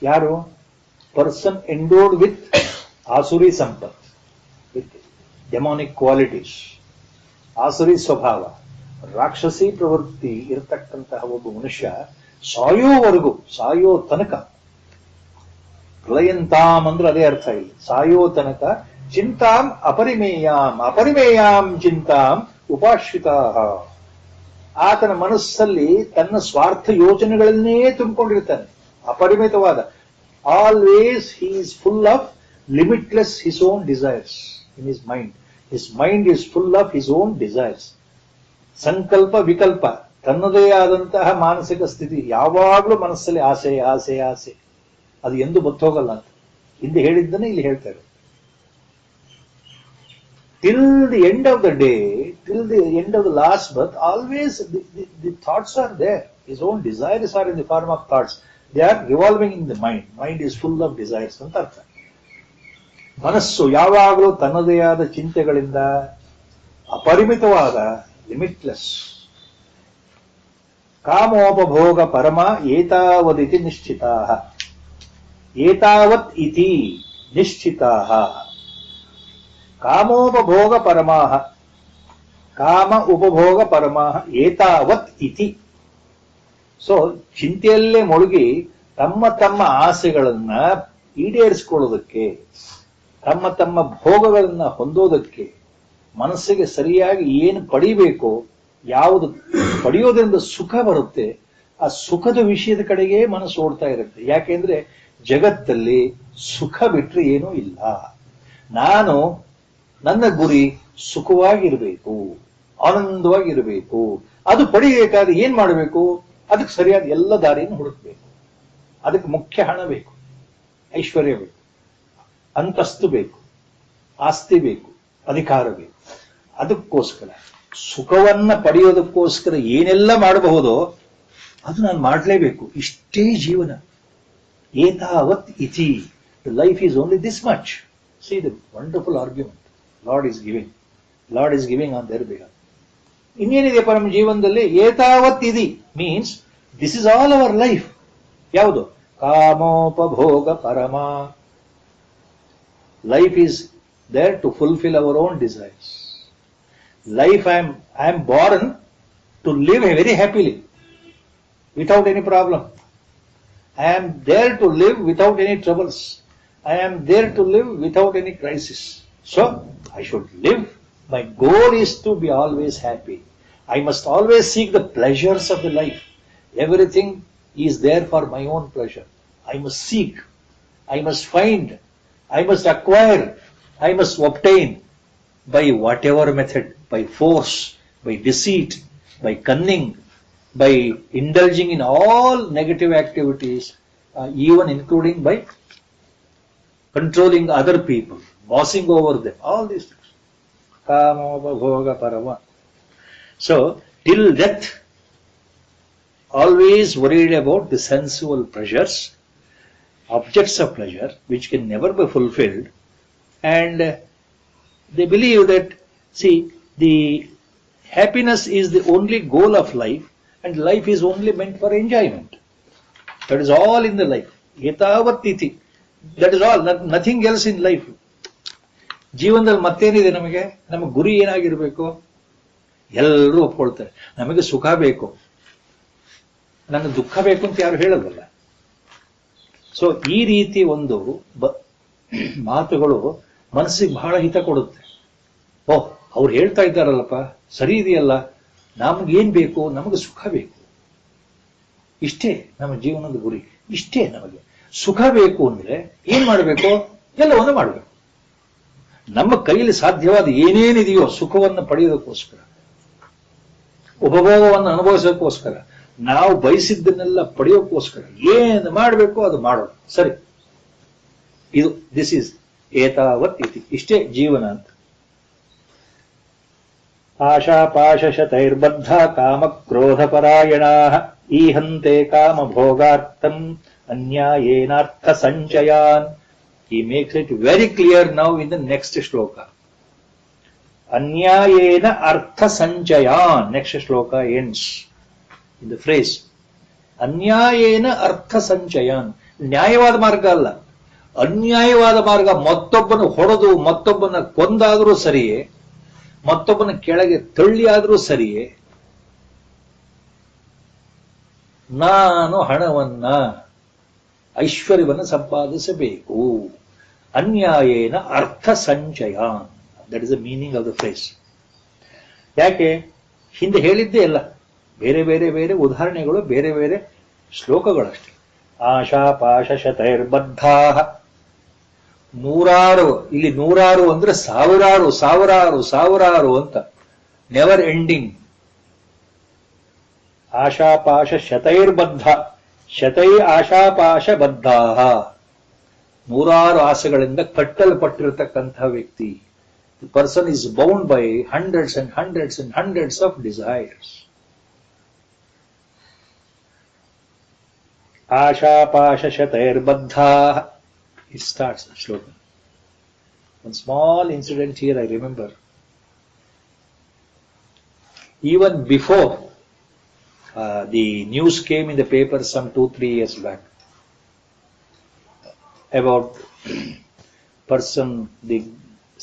yaru, person endowed with asuri sampat, with demonic qualities, asuri swabhava, rakshasi pravritti irtakkantaha obba manushya ಸಾಯೋವರೆಗೂ, ಸಾಯೋ ತನಕ, ಪ್ರಳಯಂತಾಂ ಅಂದ್ರೆ ಅದೇ ಅರ್ಥ ಇಲ್ಲಿ, ಸಾಯೋ ತನಕ ಚಿಂತಾಂ ಅಪರಿಮೇಯಾಂ ಚಿಂತಾಂ ಉಪಾಶ್ರಿತಾಃ. ಆತನ ಮನಸ್ಸಲ್ಲಿ ತನ್ನ ಸ್ವಾರ್ಥ ಯೋಚನೆಗಳನ್ನೇ ತುಂಬಿಕೊಂಡಿರ್ತಾನೆ, ಅಪರಿಮಿತವಾದ. Always he is full of limitless his own desires in his mind. His mind is full of his own desires. ಸಂಕಲ್ಪ ವಿಕಲ್ಪ, ತನ್ನದೇ ಆದಂತಹ ಮಾನಸಿಕ ಸ್ಥಿತಿ. ಯಾವಾಗಲೂ ಮನಸ್ಸಲ್ಲಿ ಆಸೆ ಆಸೆ ಆಸೆ, ಅದು ಎಂದು ಬತ್ತೋಗಲ್ಲ ಅಂತ ಹಿಂದೆ ಹೇಳಿದ್ದನ್ನೇ ಇಲ್ಲಿ ಹೇಳ್ತಾರೆ. Till the end of the day, till the end of the last birth, always the thoughts are there. His own desires are in the form of thoughts. They are revolving in the mind. Mind is full of desires. ಅಂತ ಅರ್ಥ. ಮನಸ್ಸು ಯಾವಾಗಲೂ ತನ್ನದೇ ಆದ ಚಿಂತೆಗಳಿಂದ ಅಪರಿಮಿತವಾದ, limitless. ಕಾಮೋಪಭೋಗ ಪರಮ ಏತಾವದಿತಿ ನಿಶ್ಚಿತಾಃ. ಏತಾವತ್ ಇತಿ ನಿಶ್ಚಿತಾಃ. ಕಾಮೋಪಭೋಗ ಪರಮಾಃ, ಕಾಮ ಉಪಭೋಗ ಪರಮಾಃ ಏತಾವತ್ ಇತಿ. ಸೊ ಚಿಂತೆಯಲ್ಲೇ ಮುಳುಗಿ ತಮ್ಮ ತಮ್ಮ ಆಸೆಗಳನ್ನ ಈಡೇರಿಸಿಕೊಳ್ಳೋದಕ್ಕೆ, ತಮ್ಮ ತಮ್ಮ ಭೋಗಗಳನ್ನ ಹೊಂದೋದಕ್ಕೆ, ಮನಸ್ಸಿಗೆ ಸರಿಯಾಗಿ ಏನು ಪಡಿಬೇಕೋ, ಯಾವುದು ಪಡೆಯೋದ್ರಿಂದ ಸುಖ ಬರುತ್ತೆ, ಆ ಸುಖದ ವಿಷಯದ ಕಡೆಗೆ ಮನಸ್ಸು ಓಡ್ತಾ ಇರುತ್ತೆ. ಯಾಕೆಂದ್ರೆ ಜಗತ್ತಲ್ಲಿ ಸುಖ ಬಿಟ್ರೆ ಏನೂ ಇಲ್ಲ. ನನ್ನ ಗುರಿ ಸುಖವಾಗಿರ್ಬೇಕು, ಆನಂದವಾಗಿರ್ಬೇಕು. ಅದು ಪಡಿಬೇಕಾದ್ರೆ ಏನ್ ಮಾಡಬೇಕು? ಅದಕ್ಕೆ ಸರಿಯಾದ ಎಲ್ಲ ದಾರಿಯನ್ನು ಹುಡುಕ್ಬೇಕು. ಅದಕ್ಕೆ ಮುಖ್ಯ ಹಣ ಬೇಕು, ಐಶ್ವರ್ಯ ಬೇಕು, ಅಂತಸ್ತು ಬೇಕು, ಆಸ್ತಿ ಬೇಕು, ಅಧಿಕಾರ ಬೇಕು. ಅದಕ್ಕೋಸ್ಕರ ಸುಖವನ್ನ ಪಡೆಯೋದಕ್ಕೋಸ್ಕರ ಏನೆಲ್ಲ ಮಾಡಬಹುದೋ ಅದು ನಾನು ಮಾಡಲೇಬೇಕು. ಇಷ್ಟೇ ಜೀವನ. ಏತಾವತ್ ಇತಿ. Life is only this much. See the wonderful argument Lord is giving. Lord is giving on their behalf. ಇನ್ನೇನಿದೆ ಪರಮ ಜೀವನದಲ್ಲಿ? ಏತಾವತ್ ಇದಿ means this is all our life. ಯಾವುದು? ಕಾಮೋಪಭೋಗ ಪರಮ. Life is there to fulfil our own desires. Life I am born to live very happily, without any problem. I am there to live without any troubles. I am there to live without any crisis. So I should live. My goal is to be always happy. I must always seek the pleasures of the life. Everything is there for my own pleasure. I must seek. I must find. I must acquire. I must obtain. By whatever method, by force, by deceit, by cunning, by indulging in all negative activities, even including by controlling other people, bossing over them, all these things. Kamopabhoga parama. So, till death, always worried about the sensual pleasures, objects of pleasure, which can never be fulfilled, and they believe that, see, the happiness is the only goal of life, and life is only meant for enjoyment. That is all in the life. Etavat iti. That is all. Nothing else in life. ಜೀವನದಲ್ಲಿ ಮತ್ತೇನಿದೆ ನಮಗೆ? ನಮ್ಮ ಗುರಿ ಏನಾಗಿರ್ಬೇಕು? ಎಲ್ಲರೂ ಒಪ್ಕೊಳ್ತಾರೆ, ನಮಗೆ ಸುಖ ಬೇಕು, ನನ್ನ ದುಃಖ ಬೇಕು ಅಂತ ಯಾರು ಹೇಳೋದಲ್ಲ. ಸೊ ಈ ರೀತಿ ಒಂದು ಮಾತುಗಳು ಮನಸ್ಸಿಗೆ ಬಹಳ ಹಿತ ಕೊಡುತ್ತೆ. ಓಹ್, ಅವ್ರು ಹೇಳ್ತಾ ಇದ್ದಾರಲ್ಲಪ್ಪ, ಸರಿ ಇದೆಯಲ್ಲ, ನಮಗೇನ್ ಬೇಕು? ನಮಗೆ ಸುಖ ಬೇಕು. ಇಷ್ಟೇ ನಮ್ಮ ಜೀವನದ ಗುರಿ, ಇಷ್ಟೇ. ನಮಗೆ ಸುಖ ಬೇಕು ಅಂದ್ರೆ ಏನ್ ಮಾಡಬೇಕು? ಎಲ್ಲವನ್ನು ಮಾಡಬೇಕು. ನಮ್ಮ ಕೈಯಲ್ಲಿ ಸಾಧ್ಯವಾದ ಏನೇನಿದೆಯೋ ಸುಖವನ್ನು ಪಡೆಯೋದಕ್ಕೋಸ್ಕರ, ಉಪಭೋಗವನ್ನು ಅನುಭವಿಸೋಕ್ಕೋಸ್ಕರ, ನಾವು ಬಯಸಿದ್ದನ್ನೆಲ್ಲ ಪಡೆಯೋಕ್ಕೋಸ್ಕರ ಏನು ಮಾಡಬೇಕು ಅದು ಮಾಡೋದು. ಸರಿ, ಇದು ದಿಸ್ ಈಸ್ ಏತಾವತ್ ಇತಿ, ಇಷ್ಟೇ ಜೀವನ ಅಂತ. ಆಶಾಪಾಶತೈರ್ಬದ್ಧ ಕಾಮಕ್ರೋಧಪರಾಯಣಾ ಈಹಂತೆ ಕಾಮಭೋಗಾರ್ಥಂ ಅನ್ಯಾಯೇನಾರ್ಥ ಸಂಚಯಾನ್. He makes it very clear now in the next shloka. Anyayena artha sanchayan. Next shloka ends in the phrase Anyayena artha sanchayan. ನ್ಯಾಯವಾದ ಮಾರ್ಗ ಅಲ್ಲ, ಅನ್ಯಾಯವಾದ ಮಾರ್ಗ. ಮತ್ತೊಬ್ಬನ ಹೊಡೆದು ಮತ್ತೊಬ್ಬನ ಕೊಂದಾದರೂ ಸರಿಯೇ, ಮತ್ತೊಬ್ಬನ ಕೆಳಗೆ ತಳ್ಳಿ ಆದರೂ ಸರಿಯೇ, ನಾನು ಹಣವನ್ನ ಐಶ್ವರ್ಯವನ್ನು ಸಂಪಾದಿಸಬೇಕು. ಅನ್ಯಾಯೇನ ಅರ್ಥ ಸಂಚಯ, that is the meaning of the phrase. ಯಾಕೆ? ಹಿಂದೆ ಹೇಳಿದ್ದೇ ಅಲ್ಲ, ಬೇರೆ ಬೇರೆ ಬೇರೆ ಉದಾಹರಣೆಗಳು, ಬೇರೆ ಬೇರೆ ಶ್ಲೋಕಗಳಷ್ಟೇ. ಆಶಾಪಾಶತೈರ್ಬದ್ಧಾ, ನೂರಾರು, ಇಲ್ಲಿ ನೂರಾರು ಅಂದ್ರೆ ಸಾವಿರಾರು ಸಾವಿರಾರು ಸಾವಿರಾರು ಅಂತ, ನೆವರ್ ಎಂಡಿಂಗ್. ಆಶಾಪಾಶತೈರ್ಬದ್ಧ, ಶತೈ ಆಶಾಪಾಶಬದ್ಧಾ, ನೂರಾರು ಆಸೆಗಳಿಂದ ಕಟ್ಟಲ್ಪಟ್ಟಿರತಕ್ಕಂತಹ ವ್ಯಕ್ತಿ. The person is bound by hundreds and hundreds and hundreds of desires. ಆಶಾಪಾಶತೈರ್ಬದ್ಧಾ. It starts the slogan. One small incident here I remember. Even before the news came in the paper some 2-3 years back about person, the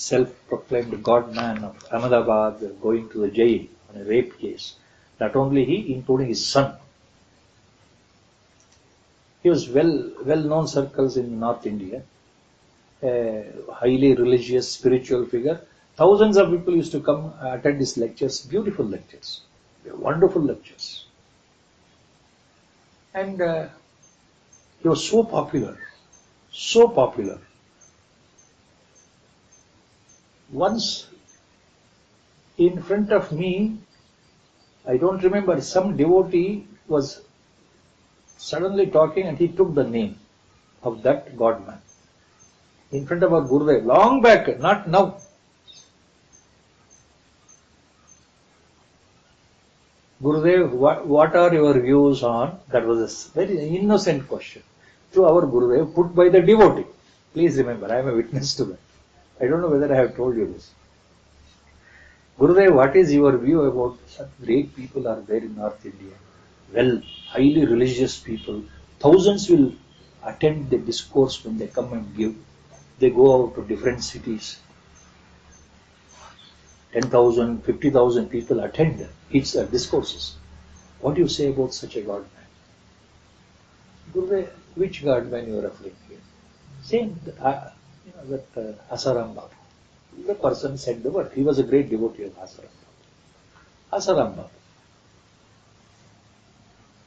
self-proclaimed God-man of Ahmedabad, going to the jail on a rape case. Not only he, including his son. He was well-known circles in North India, a highly religious, spiritual figure. Thousands of people used to come attend his lectures, beautiful lectures, wonderful lectures. And he was so popular, so popular. Once, in front of me, I don't remember, some devotee was suddenly talking and he took the name of that God-man in front of our Gurudev, long back, not now. Gurudev, what are your views on? That was a very innocent question to our Gurudev, put by the devotee. Please remember, I am a witness to that. I don't know whether I have told you this. Gurudev, what is your view about such great people are there in North India? Well, highly religious people. Thousands will attend the discourse when they come and give. They go out to different cities. 10,000, 50,000 people attend each discourses. What do you say about such a God-man? Gurudev, which God-man you are referring to? Same, that Asaram Baba. The person said the word. He was a great devotee of Asaram Baba. Asaram Baba.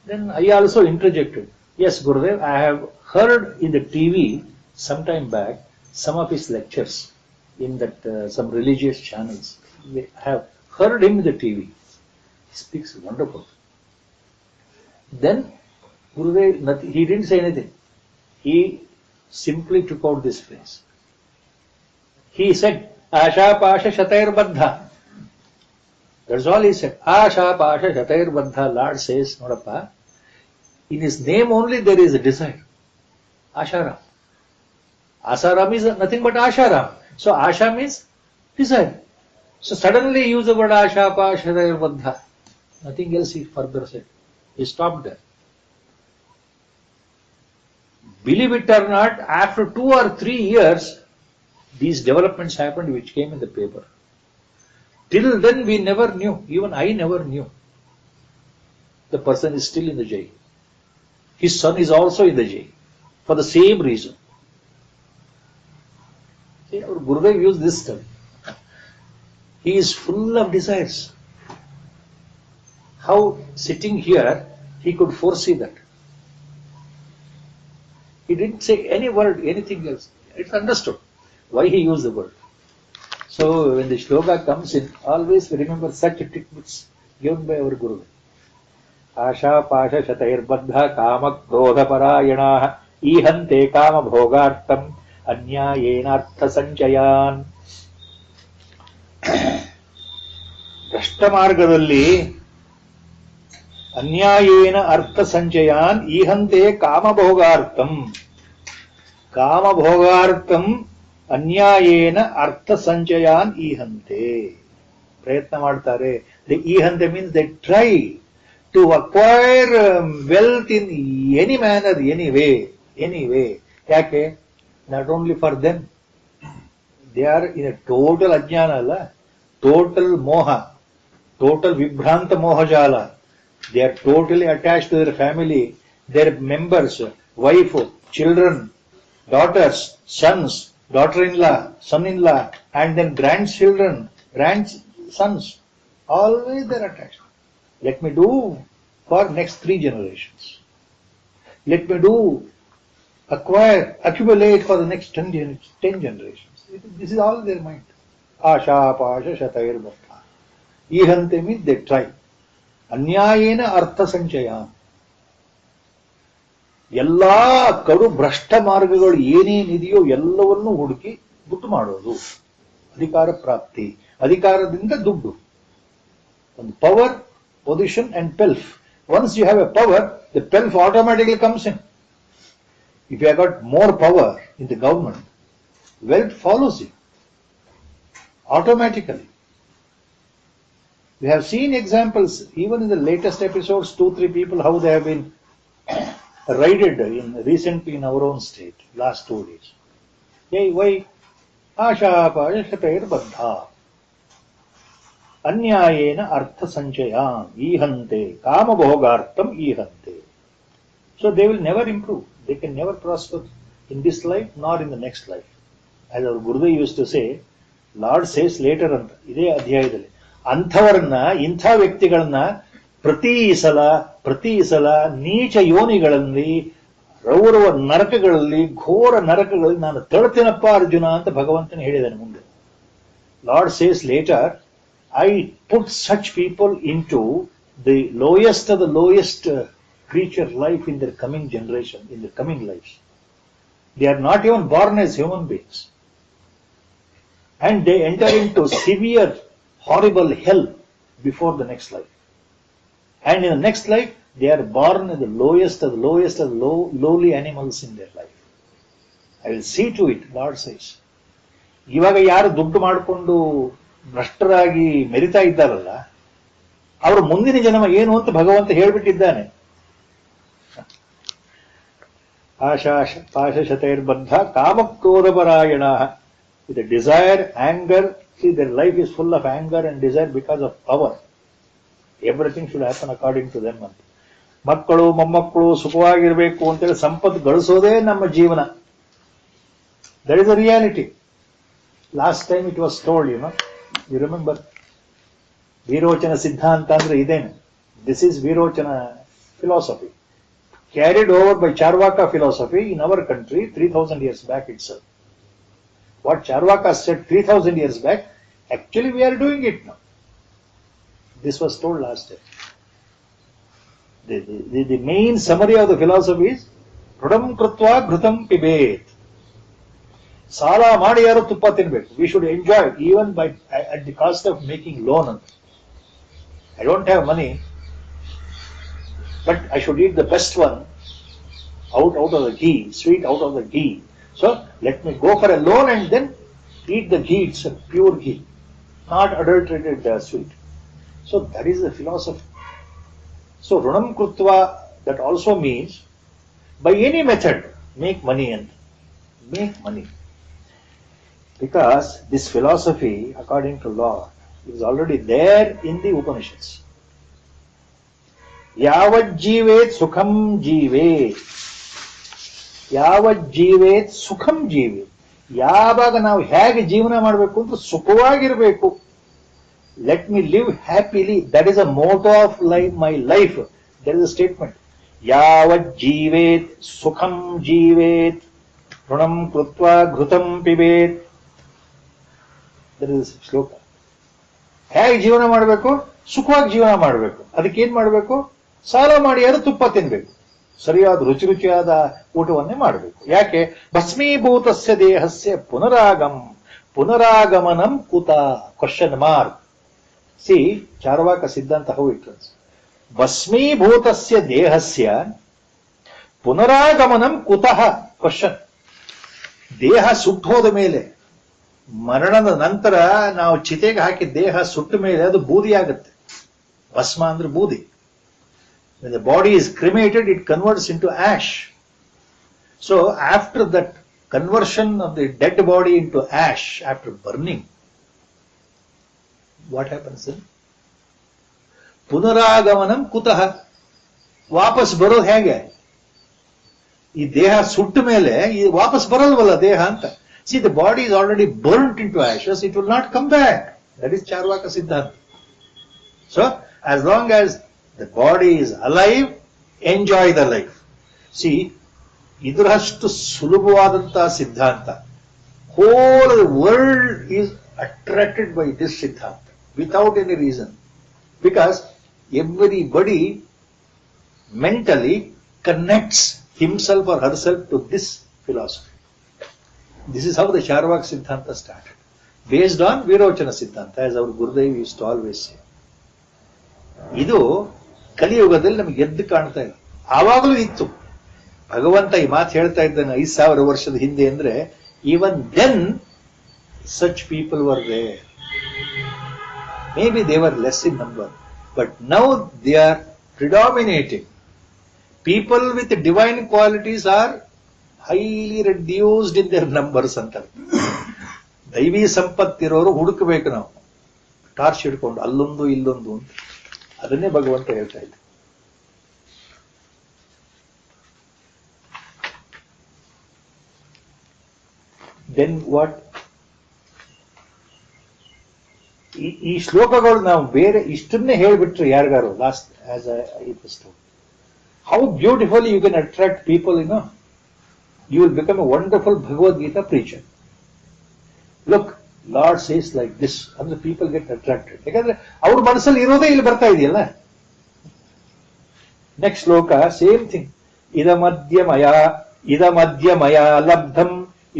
Then I also interjected. Yes, Gurudev, I have heard in the TV sometime back some of his lectures in that some religious channels. I have heard him in the TV. He speaks wonderful. Then Gurudev, he didn't say anything. He simply took out this phrase. He said, Asha Pasha Shatair Baddha. That's all he said. Asha Pasha Shatair Baddha. Lord says, Nodappa, in his name only there is a desire. Asharam. Asaram is nothing but Asharam. So Asha means desire. So suddenly use the word Asha Pasha Shatair Baddha. Nothing else he further said. He stopped there. Believe it or not, after 2 or 3 years, these developments happened which came in the paper. Till then we never knew, even I never knew. The person is still in the jail. His son is also in the jail for the same reason. See, our Gurudev used this term. He is full of desires. How sitting here he could foresee that? He didn't say any word, anything else. It's understood why he used the word. So when the shloka comes in, always remember such tidbits given by our Guru. Asha pasha shatayir baddha kama krodha parayana ihante kama bhogartam anyayenartha sanchayan. ಭ್ರಷ್ಟ ಮಾರ್ಗದಲ್ಲಿ ಅನ್ಯಾಯೇನ ಅರ್ಥ ಸಂಚಯಾನ್ ಈಹಂತೆ ಕಾಮಭೋಗಾರ್ಥಂ ಕಾಮಭೋಗಾರ್ಥಂ ಅನ್ಯಾಯೇನ ಅರ್ಥ ಸಂಚಯಾನ್ ಈಹಂತೆ ಪ್ರಯತ್ನ ಮಾಡ್ತಾರೆ. ಈಹಂತೆ means they try to acquire wealth in any manner, any way. ಯಾಕೆ? Not only for them, they are in a total ಅಜ್ಞಾನ ಅಲ್ಲ, total moha, total vibhranta mohajala. They are totally attached to their family, their members, wife, children, daughters, sons, daughter-in-law, son-in-law, and then grandchildren, grandsons. Always they are attached. Let me do for next 3 generations. Let me do, acquire, accumulate for the next 10 generations. This is all their mind. Asha pasha shatayir baddha. Ihante means they try. Anyayena artha sanchaya. ಎಲ್ಲಾ ಕಡು ಭ್ರಷ್ಟ ಮಾರ್ಗಗಳು ಏನೇನಿದೆಯೋ ಎಲ್ಲವನ್ನೂ ಹುಡುಕಿ ದುಡ್ಡು ಮಾಡೋದು. ಅಧಿಕಾರ ಪ್ರಾಪ್ತಿ, ಅಧಿಕಾರದಿಂದ ದುಡ್ಡು. ಒಂದು power, position and pelf. Once you have a power, the pelf automatically comes in. If you have got more power in the government, wealth follows you automatically. We have seen examples even in the latest episodes, 2-3 people how they have been raided recently in our own state last 2 days. Hey, why? Asha pasha shatayir baddha anyayena artha sanchayam ihante kama bhogartam ihante. So they will never improve, they can never prosper in this life nor in the next life. As our Gurudev used to say, Lord says later ಅಂತ ಇದೇ ಅಧ್ಯಾಯದಲ್ಲಿ. ಅಂಥವರನ್ನ, ಇಂಥ ವ್ಯಕ್ತಿಗಳನ್ನ ಪ್ರತಿ ಸಲ ನೀಚ ಯೋನಿಗಳಲ್ಲಿ, ರೌರವ ನರಕಗಳಲ್ಲಿ, ಘೋರ ನರಕಗಳಲ್ಲಿ ನಾನು ತಳ್ತೇನಪ್ಪ ಅರ್ಜುನ ಅಂತ ಭಗವಂತನ ಹೇಳಿದ್ದಾನೆ ಮುಂದೆ. Lord says later, I put such people into the lowest of the lowest creature life in their coming generation, in their coming lives. They are not even born as human beings. And they enter into severe, horrible hell before the next life. And in the next life, they are born in the lowest of the lowly animals in their life. I will see to it, Lord says. ಇವಾಗ ಯಾರು ದುಡ್ಡು ಮಾಡಿಕೊಂಡು ಭ್ರಷ್ಟರಾಗಿ ಮೆರಿತಾ ಇದ್ದಾರಲ್ಲ, ಅವರ ಮುಂದಿನ ಜನ್ಮ ಏನು ಅಂತ ಭಗವಂತ ಹೇಳ್ಬಿಟ್ಟಿದ್ದಾನೆ. ಆಶಾ ಪಾಶ ಶತೈರ್ ಬದ್ಧ ಕಾಮಕ್ರೋಧಪರಾಯಣ. With a desire, anger, see their life is full of anger and desire because of power. Everything should happen according to them. ಮಕ್ಕಳು ಮೊಮ್ಮಕ್ಕಳು ಸುಖವಾಗಿರಬೇಕು ಅಂತೇಳಿ ಸಂಪತ್ತು ಗಳಿಸೋದೇ ನಮ್ಮ ಜೀವನ. That is the reality. Last time it was told, you remember, Virochana ಸಿದ್ಧಾಂತ ಅಂದ್ರೆ ಇದೇನೆ. This is Virochana philosophy, carried over by Charvaka philosophy in our country 3000 years back itself. What Charvaka said 3000 years back, actually we are doing it now. This was told last time. The main summary of the philosophy is Prudam krutva ghrutam pibet. Sala ಮಾಡಿ ಯಾರು ತುಪ್ಪ ತಿನ್ಬೇಕು. We should enjoy even by at the cost of making loan. I don't have money, but I should eat the best one out of the ghee, sweet out of the ghee. So let me go for a loan and then eat the ghee itself, pure ghee, not adulterated sweet. So that is the philosophy. So runam krutva, that also means by any method make money and make money. Because this philosophy, according to Lord, is already there in the Upanishads. Yavat sukham jivet. Yavat sukham jivet. ಯಾವಾಗ ನಾವು ಹೇಗೆ ಜೀವನ ಮಾಡಬೇಕು ಅಂತ ಸುಖವಾಗಿರಬೇಕು. Let me live happily. That is a motto of life, my life. That is a statement. ಯಾವತ್ ಜೀವೇತ್ ಸುಖಂ ಜೀವೇತ್ ಋಣಂ ಕೃತ್ವಾ ಘೃತಂ ಪಿಬೇತ್. ದಟ್ ಇಸ್ ಶ್ಲೋಕ. ಹೇಗೆ ಜೀವನ ಮಾಡಬೇಕು? ಸುಖವಾಗಿ ಜೀವನ ಮಾಡಬೇಕು. ಅದಕ್ಕೆ ಏನ್ ಮಾಡಬೇಕು? ಸಾಲ ಮಾಡಿ ಅದು ತುಪ್ಪ ತಿನ್ಬೇಕು. ಸರಿಯಾದ ರುಚಿಯಾದ ಊಟವನ್ನೇ ಮಾಡಬೇಕು. ಯಾಕೆ? ಭಸ್ಮೀಭೂತಸ್ಯ ದೇಹಸ್ಯ ಪುನರಾಗಮನಂ ಕುತ? Question mark. ಸಿ ಚಾರ್ವಾಕ ಸಿದ್ಧಾಂತ ಹೌ ಇಟ್ ಇಸ್. ಭಸ್ಮೀಭೂತಸ್ಯ ದೇಹಸ್ಯ ಪುನರಾಗಮನಂ ಕುತಃ? ಕ್ವಶನ್. ದೇಹ ಸುಟ್ಟು ಹೋದ ಮೇಲೆ, ಮರಣದ ನಂತರ ನಾವು ಚಿತೆಗೆ ಹಾಕಿ ದೇಹ ಸುಟ್ಟ ಮೇಲೆ ಅದು ಬೂದಿ ಆಗುತ್ತೆ. ಭಸ್ಮ ಅಂದ್ರೆ ಬೂದಿ. When the body is cremated, it converts into ash. So after that conversion of the dead body into ash, after burning, what happens then? Punaragamanam kutah? ವಾಪಸ್ ಬರೋದು ಹೇಗೆ? ಈ ದೇಹ ಸುಟ್ಟ ಮೇಲೆ ವಾಪಸ್ ಬರಲ್ವಲ್ಲ ದೇಹ ಅಂತ. See, the body is already burnt into ashes, it will not come back. That is Charvaka Siddhanta. So, as long as the body is alive, enjoy the life. See, ಇದರಷ್ಟು ಸುಲಭವಾದಂತಹ ಸಿದ್ಧಾಂತ. Whole world is attracted by this siddhanta without any reason. Because everybody mentally connects himself or herself to this philosophy. This is how the Charvaka Siddhanta started. Based on Virochana Siddhanta, as our Gurudev used to always say. ಇದು ಕಲಿಯುಗದಲ್ಲಿ ನಮಗೆ ಎದ್ದು ಕಾಣ್ತಾ ಇದೆ. ಆವಾಗಲೂ ಇತ್ತು. ಭಗವಂತ ಈ ಮಾತು ಹೇಳ್ತಾ ಇದ್ದಾನೆ 5000 ವರ್ಷದ ಹಿಂದೆ ಅಂದ್ರೆ, even then such people were there. Maybe they were less in number, but now they are predominating. People with divine qualities are highly reduced in their numbers ಅಂತಾರೆ. ದೈವಿ ಸಂಪತ್ತಿರೋರು ಹುಡುಕಬೇಕು ನಾವು, ಟಾರ್ಚ್ ಹಿಡ್ಕೊಂಡು ಅಲ್ಲೊಂದು ಇಲ್ಲೊಂದು ಅಂತ. ಅದನ್ನೇ ಭಗವಂತ ಹೇಳ್ತಾ ಇದ್ದ. Then what? ಈ ಶ್ಲೋಕಗಳು ನಾವು ಬೇರೆ ಇಷ್ಟನ್ನೇ ಹೇಳಿಬಿಟ್ರೆ ಯಾರಿಗಾರು last as it was told, how beautiful you can attract people. You will become a wonderful Bhagavad Gita preacher. Look, Lord says like this, and the people get attracted. ಯಾಕಂದ್ರೆ ಅವ್ರ ಮನಸ್ಸಲ್ಲಿ ಇರೋದೇ ಇಲ್ಲಿ ಬರ್ತಾ ಇದೆಯಲ್ಲ. ನೆಕ್ಸ್ಟ್ ಶ್ಲೋಕ ಸೇಮ್ ಥಿಂಗ್. ಇದಮದ್ಯ ಮಯ ಲಬ್ಧಂ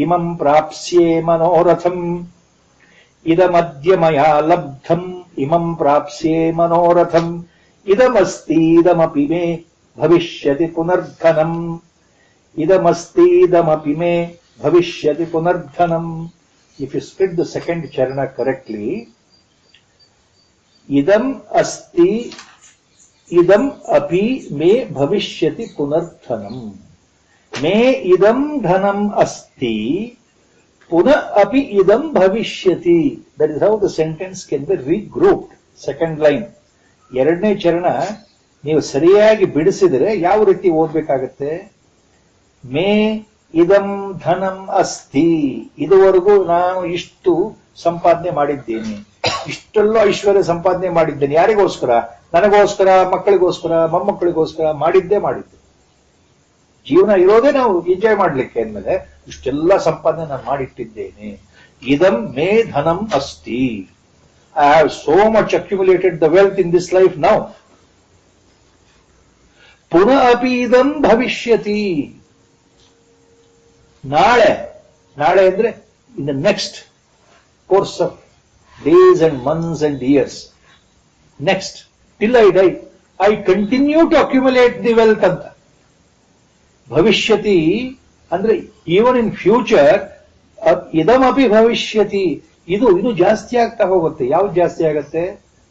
ಇಮಂ ಪ್ರಾಪ್ಸ್ಯೆ ಮನೋರಥಂ. ಇದಮದ್ಯ ಮಯ ಲಬ್ಧಂ ಇಮಂ ಪ್ರಾಪ್ಸ್ಯೆ ಮನೋರಥಂ. ಇದಮಸ್ತೀದಮಪಿ May ಭವಿಷ್ಯತಿ ಪುನರ್ಧನಂ. ಇದಮಸ್ತೀದಮಪಿ May ಭವಿಷ್ಯತಿ ಪುನರ್ಧನಂ. If you split the second charana correctly, idam asti idam api me bhavishyati punardhanam. Me idam dhanam asti puna api idam bhavishyati. That is how the sentence can be regrouped. Second line. ಎರಡನೇ ಚರಣ ನೀವು ಸರಿಯಾಗಿ ಬಿಡಿಸಿದರೆ ಯಾವ ರೀತಿ ಓದಬೇಕಾಗುತ್ತೆ? ಮೇ ಇದಂ ಧನಂ ಅಸ್ತಿ. ಇದುವರೆಗೂ ನಾನು ಇಷ್ಟು ಸಂಪಾದನೆ ಮಾಡಿದ್ದೇನೆ, ಇಷ್ಟೆಲ್ಲ ಐಶ್ವರ್ಯ ಸಂಪಾದನೆ ಮಾಡಿದ್ದೇನೆ. ಯಾರಿಗೋಸ್ಕರ? ನನಗೋಸ್ಕರ, ಮಕ್ಕಳಿಗೋಸ್ಕರ, ಮೊಮ್ಮಕ್ಕಳಿಗೋಸ್ಕರ ಮಾಡಿದ್ದೆ. ಜೀವನ ಇರೋದೇ ನಾವು ಎಂಜಾಯ್ ಮಾಡ್ಲಿಕ್ಕೆ ಅಂದ್ಮೇಲೆ ಇಷ್ಟೆಲ್ಲ ಸಂಪಾದನೆ ನಾನು ಮಾಡಿಟ್ಟಿದ್ದೇನೆ. ಇದಂ ಮೇ ಧನಂ ಅಸ್ತಿ. I have so much accumulated the wealth in this life now. ಪುನಃ ಅಪಿ ಇದಂ ಭವಿಷ್ಯತಿ. ನಾಳೆ ಅಂದ್ರೆ in the next course of days and months and years, next till I die, I continue to accumulate the wealth ಅಂತ. ಭವಿಷ್ಯತಿ ಅಂದ್ರೆ even in future ಇದಮಪಿ ಭವಿಷ್ಯತಿ. ಇದು ಜಾಸ್ತಿ ಆಗ್ತಾ ಹೋಗುತ್ತೆ. ಯಾವ್ದು ಜಾಸ್ತಿ ಆಗತ್ತೆ?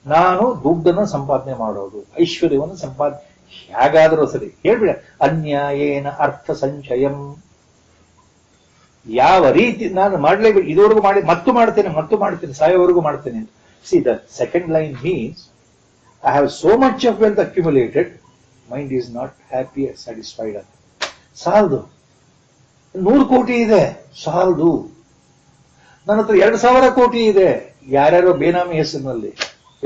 ನಾನು ದುಡ್ಡನ್ನು ಸಂಪಾದನೆ ಮಾಡೋದು, ಐಶ್ವರ್ಯವನ್ನು ಸಂಪಾದನೆ ಹೇಗಾದರೂ ಸರಿ ಹೇಳ್ಬಿಡ. ಅನ್ಯಾಯೇನ ಅರ್ಥ ಸಂಚಯಂ. ಯಾವ ರೀತಿ ನಾನು ಮಾಡಲೇಬೇಕು, ಇದುವರೆಗೂ ಮಾಡಿ ಮತ್ತು ಮಾಡ್ತೇನೆ ಸಾಯೋವರೆಗೂ ಮಾಡ್ತೇನೆ. C the second line means I have so much of wealth accumulated, mind is not happy satisfied ಅಂತ. ಸಾಲದು. 100 ಕೋಟಿ ಇದೆ, ಸಾಲದು. ನನ್ನ ಹತ್ರ 2,000 ಕೋಟಿ ಇದೆ, ಯಾರ್ಯಾರೋ ಬೇನಾಮಿ ಹೆಸರಿನಲ್ಲಿ,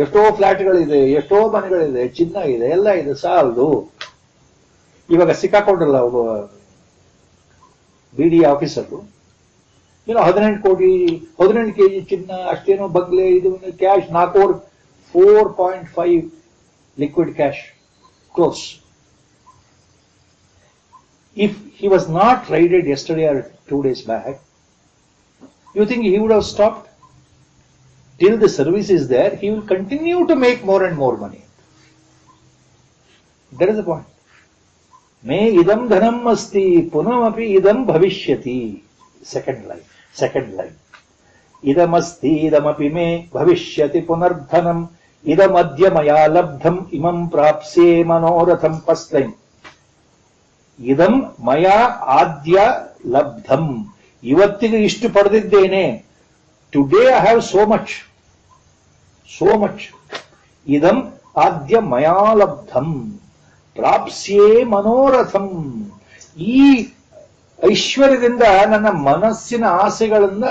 ಎಷ್ಟೋ ಫ್ಲಾಟ್ಗಳಿದೆ, ಎಷ್ಟೋ ಮನೆಗಳಿದೆ, ಚಿನ್ನ ಇದೆ, ಎಲ್ಲ ಇದೆ, ಸಾಲದು. ಇವಾಗ ಸಿಕ್ಕಾಕೊಂಡ್ರಲ್ಲ ಒಬ್ಬ ಬಿಡಿ ಆಫೀಸರು, 18 ಕೆಜಿ ಚಿನ್ನ, ಅಷ್ಟೇನೋ ಬಂಗ್ಲೆ, ಇದು cash 4.5 liquid cash close. If he was not raided yesterday or 2 days back, you think he would have stopped? Till the service is there, he will continue to make more and more money. That is the point. Me idam dhanam asti punamapi idam bhavishyati. Second line. Idam asti idamapi me bhavishyati punardhanam idam adya maya labdham imam prapsye manoratham. First line. Idam maya adya labdham. ಇವತ್ತಿಗೆ ಇಷ್ಟು ಪಡೆದಿದ್ದೇನೆ. Today I have so much. ಇದಂ ಆದ್ಯ ಮಯಾ ಲಬ್ಧಂ ಪ್ರಾಪ್ಸ್ಯೇ ಮನೋರಥಂ. ಈ ಐಶ್ವರ್ಯದಿಂದ ನನ್ನ ಮನಸ್ಸಿನ ಆಸೆಗಳನ್ನ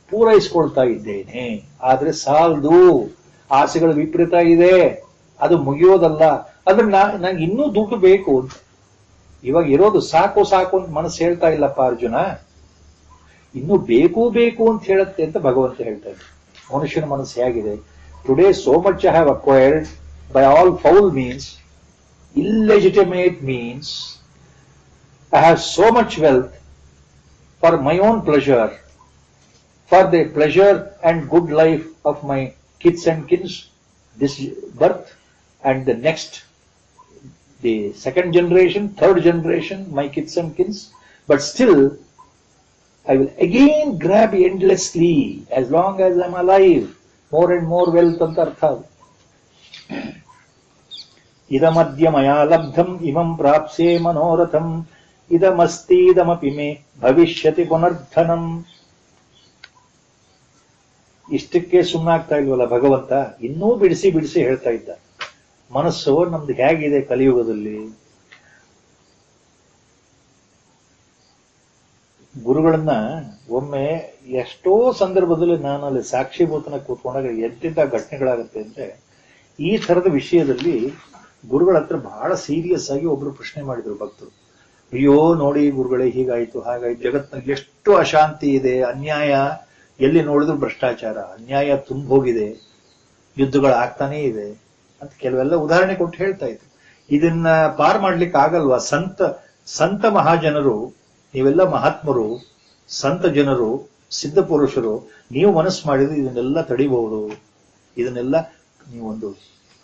ಪೂರೈಸಿಕೊಳ್ತಾ ಇದ್ದೇನೆ. ಆದ್ರೆ ಸಾಲದು, ಆಸೆಗಳು ವಿಪರೀತ ಇದೆ, ಅದು ಮುಗಿಯೋದಲ್ಲ. ಅಂದ್ರೆ ನಂಗೆ ಇನ್ನೂ ದುಡ್ಡು ಬೇಕು. ಇವಾಗ ಇರೋದು ಸಾಕು ಅಂತ ಮನಸ್ಸು ಹೇಳ್ತಾ ಇಲ್ಲಪ್ಪ ಅರ್ಜುನ, ಇನ್ನೂ ಬೇಕು ಅಂತ ಹೇಳುತ್ತೆ ಅಂತ ಭಗವಂತ ಹೇಳ್ತಾ ಇದ್ದ. ಮನುಷ್ಯನ ಮನಸ್ಸು ಹೇಗಿದೆ? Today so much I have acquired by all foul means, illegitimate means. I have so much wealth for my own pleasure, for the pleasure and good life of my kids and kins, this birth and the next, the second generation, third generation, my kids and kins. But still, I will again grab endlessly as long as I am alive, more and more wealth anta artha. ಇದಮದ್ಯ ಮಯಾ ಲಬ್ಧಂ ಇಮಂ ಪ್ರಾಪ್ಸೇ ಮನೋರಥಂ ಇದಮಸ್ತೀದಮಪಿ ಮೇ ಭವಿಷ್ಯತಿ ಪುನರ್ಧನಂ. ಇಷ್ಟಕ್ಕೆ ಸುಮ್ಮನಾಗ್ತಾ ಇಲ್ವಲ್ಲ ಭಗವಂತ, ಇನ್ನೂ ಬಿಡಿಸಿ ಹೇಳ್ತಾ ಇದ್ದ. ಮನಸ್ಸು ನಮ್ದು ಹೇಗಿದೆ ಕಲಿಯುಗದಲ್ಲಿ? ಗುರುಗಳನ್ನ ಒಮ್ಮೆ ಎಷ್ಟೋ ಸಂದರ್ಭದಲ್ಲಿ ನಾನು ಅಲ್ಲಿ ಸಾಕ್ಷಿಭೂತನ ಕೂತ್ಕೊಂಡಾಗ ಎಂತೆಂಥ ಘಟನೆಗಳಾಗುತ್ತೆ ಅಂದ್ರೆ, ಈ ತರದ ವಿಷಯದಲ್ಲಿ ಗುರುಗಳ ಹತ್ರ ಬಹಳ ಸೀರಿಯಸ್ ಆಗಿ ಒಬ್ರು ಪ್ರಶ್ನೆ ಮಾಡಿದ್ರು ಭಕ್ತರು. ಅಯ್ಯೋ ನೋಡಿ ಗುರುಗಳೇ, ಹೀಗಾಯ್ತು ಹಾಗಾಯ್ತು, ಜಗತ್ತಿನಲ್ಲಿ ಎಷ್ಟು ಅಶಾಂತಿ ಇದೆ, ಅನ್ಯಾಯ, ಎಲ್ಲಿ ನೋಡಿದ್ರು ಭ್ರಷ್ಟಾಚಾರ, ಅನ್ಯಾಯ ತುಂಬೋಗಿದೆ, ಯುದ್ಧಗಳು ಆಗ್ತಾನೇ ಇದೆ ಅಂತ ಕೆಲವೆಲ್ಲ ಉದಾಹರಣೆ ಕೊಟ್ಟು ಹೇಳ್ತಾ ಇದ್ರು. ಇದನ್ನ ಪಾರ್ ಮಾಡ್ಲಿಕ್ಕೆ ಆಗಲ್ವಾ? ಸಂತ ಮಹಾಜನರು, ನೀವೆಲ್ಲ ಮಹಾತ್ಮರು, ಸಂತ ಜನರು, ಸಿದ್ಧ ಪುರುಷರು, ನೀವು ಮನಸ್ಸು ಮಾಡಿದ್ರೆ ಇದನ್ನೆಲ್ಲ ತಡಿಬಹುದು, ಇದನ್ನೆಲ್ಲ ನೀವೊಂದು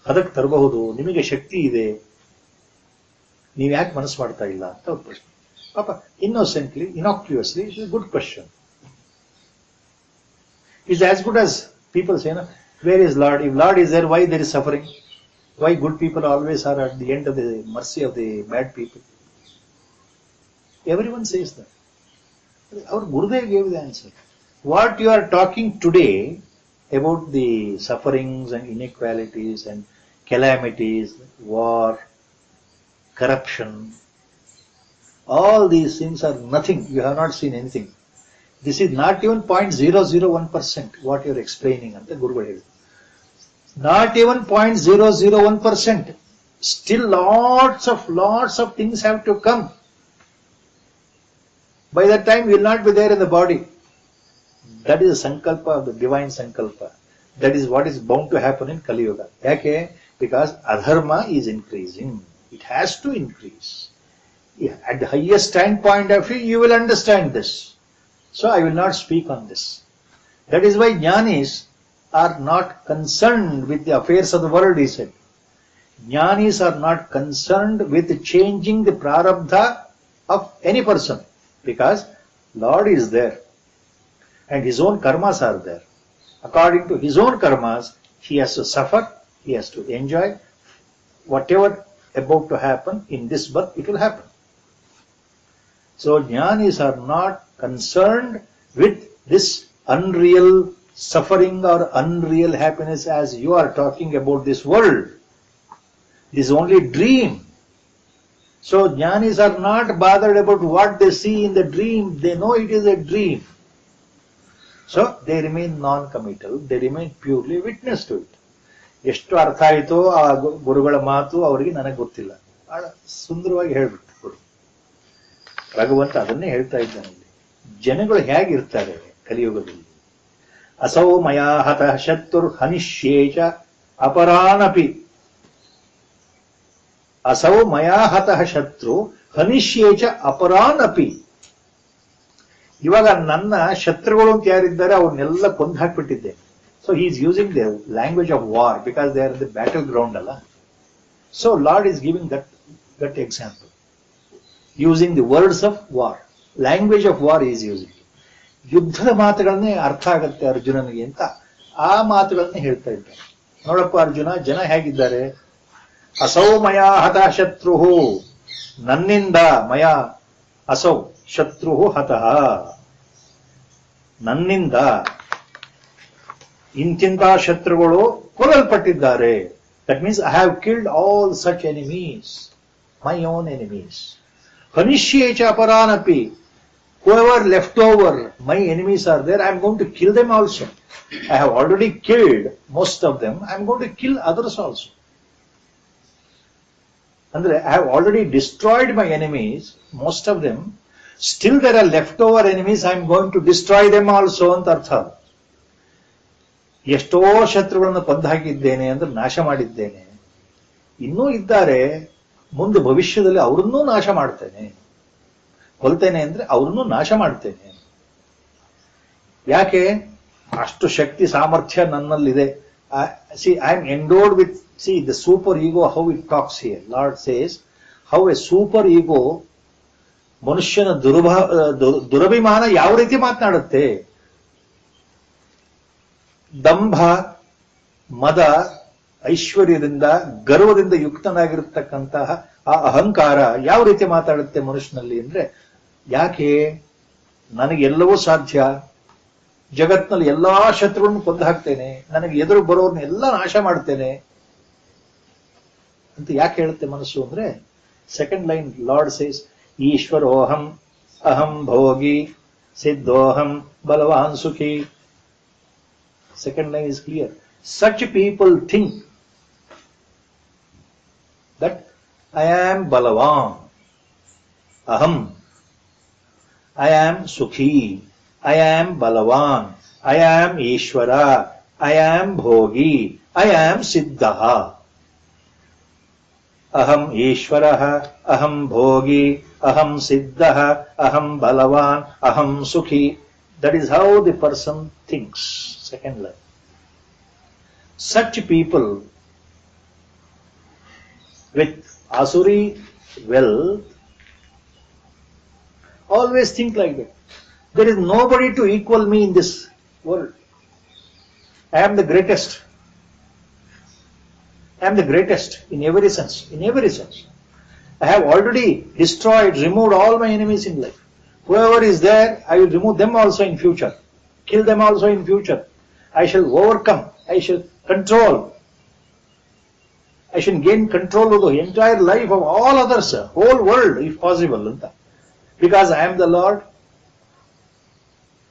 ಹದಕ್ಕೆ ತರಬಹುದು, ನಿಮಗೆ ಶಕ್ತಿ ಇದೆ, ನೀವು ಯಾಕೆ ಮನಸ್ಸು ಮಾಡ್ತಾ ಇಲ್ಲ ಅಂತ ಒಂದು ಪ್ರಶ್ನೆ. ಪಾಪ innocently, innocuously, it's a good question. It's as good as people say, where is Lord? If Lord is there, why there is suffering? Why good people always are at the end of the mercy of the bad people? Everyone says that. Our Gurudev gave the answer. What you are talking today about the sufferings and inequalities and calamities, war, corruption, all these things are nothing. You have not seen anything. This is not even 0.001% what you are explaining. Anta Gurudev ಹೇಳಿದ್ರು. Not even 0.001%. Still lots of things have to come. By that time, you will not be there in the body. That is the sankalpa of the divine sankalpa. That is what is bound to happen in Kali Yuga. Yake? Because adharma is increasing. It has to increase. Yeah, at the highest standpoint of view, you will understand this. So I will not speak on this. That is why jnanis are not concerned with the affairs of the world, he said. Jnanis are not concerned with changing the prarabdha of any person. Because Lord is there and his own karmas are there. According to his own karmas, he has to suffer, he has to enjoy. Whatever about to happen in this birth, it will happen. So jnanis are not concerned with this unreal suffering or unreal happiness as you are talking about this world. It is only dream. So jnanis are not bothered about what they see in the dream. They know it is a dream. So they remain non-committal. They remain purely witness to it. ಎಷ್ಟು ಅರ್ಥ ಆಯಿತೋ ಆ ಗುರುಗಳ ಮಾತು ಅವರಿಗೆ ನನಗೆ ಗೊತ್ತಿಲ್ಲ. ಬಹಳ ಸುಂದರವಾಗಿ ಹೇಳ್ಬಿಟ್ಟು ಗುರು ಭಗವಂತ ಅದನ್ನೇ ಹೇಳ್ತಾ ಇದ್ದಾನೆ. ಜನಗಳು ಹೇಗಿರ್ತಾರೆ ಕಲಿಯುಗದಲ್ಲಿ? ಅಸೌ ಮಯಾ ಹತಃ ಶತ್ರುರ್ ಹನಿಷ್ಯೇಚ ಅಪರಾನಪಿ. ಅಸೌ ಮಯಾ ಹತಃ ಶತ್ರು ಹನಿಷ್ಯೇಚ ಅಪರಾನಪಿ. ಇವಾಗ ನನ್ನ ಶತ್ರುಗಳು ಅಂತ ಯಾರಿದ್ದಾರೆ ಅವ್ರನ್ನೆಲ್ಲ ಕೊಂದು ಹಾಕ್ಬಿಟ್ಟಿದ್ದೆ. So he is using the language of war because they are in the battleground. So Lord is giving that example. Using the words of war. Language of war he is using. ಯುದ್ಧದ ಮಾತುಗಳನ್ನೇ ಅರ್ಥ ಆಗುತ್ತೆ ಅರ್ಜುನನಿಗೆ ಅಂತ ಆ ಮಾತುಗಳನ್ನೇ ಹೇಳ್ತಾ ಇದ್ದಾರೆ. ನೋಡಪ್ಪ ಅರ್ಜುನ, ಜನ ಹೇಗಿದ್ದಾರೆ? ಅಸೌ ಮಯಾ ಹತಃ ಶತ್ರು, ನನ್ನಿಂದ ಮಯಾ ಅಸೌ ಶತ್ರು ಹತಃ, ನನ್ನಿಂದ ಇಂತಿಂತ ಶತ್ರುಗಳು ಕೊಲ್ಲಲ್ಪಟ್ಟಿದ್ದಾರೆ. That means I have killed all such enemies, my own enemies. ಹನಿಷ್ಯೇಚ ಅಪರಾನಪಿ, whoever left over, my enemies are there, I am going to kill them also. I have already killed most of them, I am going to kill others also. Andre, I have already destroyed my enemies, most of them. Still there are leftover enemies, I am going to destroy them also ಅಂತ ಅರ್ಥ. ಎಷ್ಟೋ ಶತ್ರುಗಳನ್ನು ಕೊಂದು ಹಾಕಿದ್ದೇನೆ ಅಂದ್ರೆ ನಾಶ ಮಾಡಿದ್ದೇನೆ, ಇನ್ನೂ ಇದ್ದಾರೆ, ಮುಂದೆ ಭವಿಷ್ಯದಲ್ಲಿ ಅವರನ್ನೂ ನಾಶ ಮಾಡ್ತೇನೆ. ಕೊಲ್ತೇನೆ ಅಂದ್ರೆ ಅವ್ರನ್ನೂ ನಾಶ ಮಾಡ್ತೇನೆ. ಯಾಕೆ? ಅಷ್ಟು ಶಕ್ತಿ ಸಾಮರ್ಥ್ಯ ನನ್ನಲ್ಲಿದೆ. I am endowed with, the super ego, how it talks here. Lord says how a super ego ಮನುಷ್ಯನ ದುರಭಿಮಾನ ಯಾವ ರೀತಿ ಮಾತನಾಡುತ್ತೆ. ದಂಭ, ಮದ, ಐಶ್ವರ್ಯದಿಂದ, ಗರ್ವದಿಂದ ಯುಕ್ತನಾಗಿರತಕ್ಕಂತಹ ಆ ಅಹಂಕಾರ ಯಾವ ರೀತಿ ಮಾತಾಡುತ್ತೆ ಮನುಷ್ಯನಲ್ಲಿ ಅಂದ್ರೆ, ಯಾಕೆ? ನನಗೆಲ್ಲವೂ ಸಾಧ್ಯ, ಜಗತ್ನಲ್ಲಿ ಎಲ್ಲಾ ಶತ್ರುಗಳನ್ನು ಕೊಂದು ಹಾಕ್ತೇನೆ, ನನಗೆ ಎದುರು ಬರೋರ್ನ ಎಲ್ಲ ನಾಶ ಮಾಡ್ತೇನೆ ಅಂತ ಯಾಕೆ ಹೇಳುತ್ತೆ ಮನಸ್ಸು ಅಂದ್ರೆ, ಸೆಕೆಂಡ್ ಲೈನ್ ಲಾರ್ಡ್ ಸೇಸ್ ಈಶ್ವರೋಹಂ ಅಹಂ ಭೋಗಿ ಸಿದ್ಧೋಹಂ ಬಲವಾನ್ ಸುಖಿ. Second line is clear. Such people think that I am Balavan, Aham, I am Sukhi, I am Balavan, I am Ishvara, I am Bhogi, I am Siddhaha. Aham Ishvaraha, Aham Bhogi, Aham Siddhaha, Aham Balavan, Aham Sukhi. That is how the person thinks. Second line. Such people with asuri wealth always think like that. There is nobody to equal me in this world. I am the greatest. I am the greatest in every sense. In every sense. I have already destroyed, removed all my enemies in life. Whoever is there, I will remove them also in future. Kill them also in future. I shall overcome. I shall control. I shall gain control of the entire life of all others, whole world if possible. Because I am the Lord.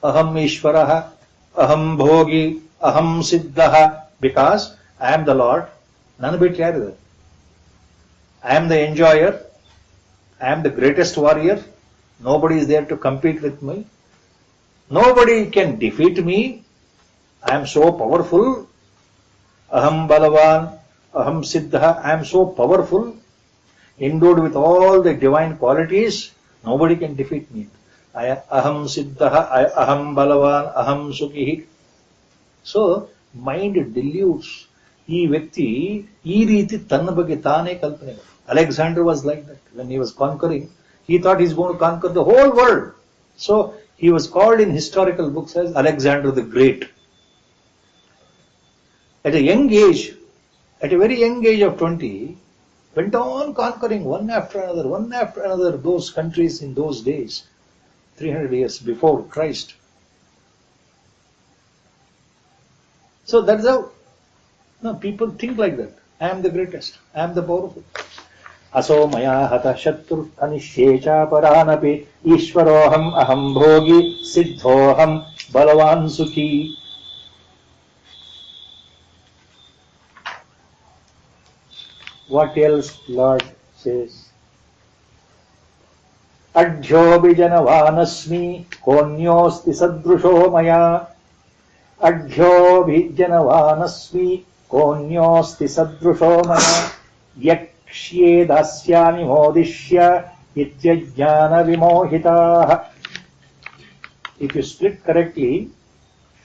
Aham Ishvaraha, Aham Bhogi, Aham Siddhaha. Because I am the Lord. None bit yaru. I am the enjoyer. I am the greatest warrior. Nobody is there to compete with me. Nobody can defeat me. I am so powerful. Aham Balavan, Aham Siddha. I am so powerful, endowed with all the divine qualities. Nobody can defeat me. Aham Siddha, Aham Balavan, Aham Sukhi. So, mind deludes. ಈ ವ್ಯಕ್ತಿ ಈ ರೀತಿ ತನ್ನ ಬಗ್ಗೆ ತಾನೇ ಕಲ್ಪನೆ. Alexander was like that. When he was conquering, he thought he is going to conquer the whole world. So, he was called in historical books as Alexander the Great. At a young age, at a very young age of 20, went on conquering one after another, those countries in those days, 300 years before Christ. So that's how people think like that. I am the greatest. I am the powerful. Aso maya hata shatru anishecha paranapi ishwaroham aham bhogi siddhoham balavan sukhi. What else Lord says? Adhyobhijanavaanasmi konyosti sadrusho maya. Adhyobhijanavaanasmi konyosti sadrusho maya. Yakshye dasyami modishya ityajnana vimohitaah. If you split correctly,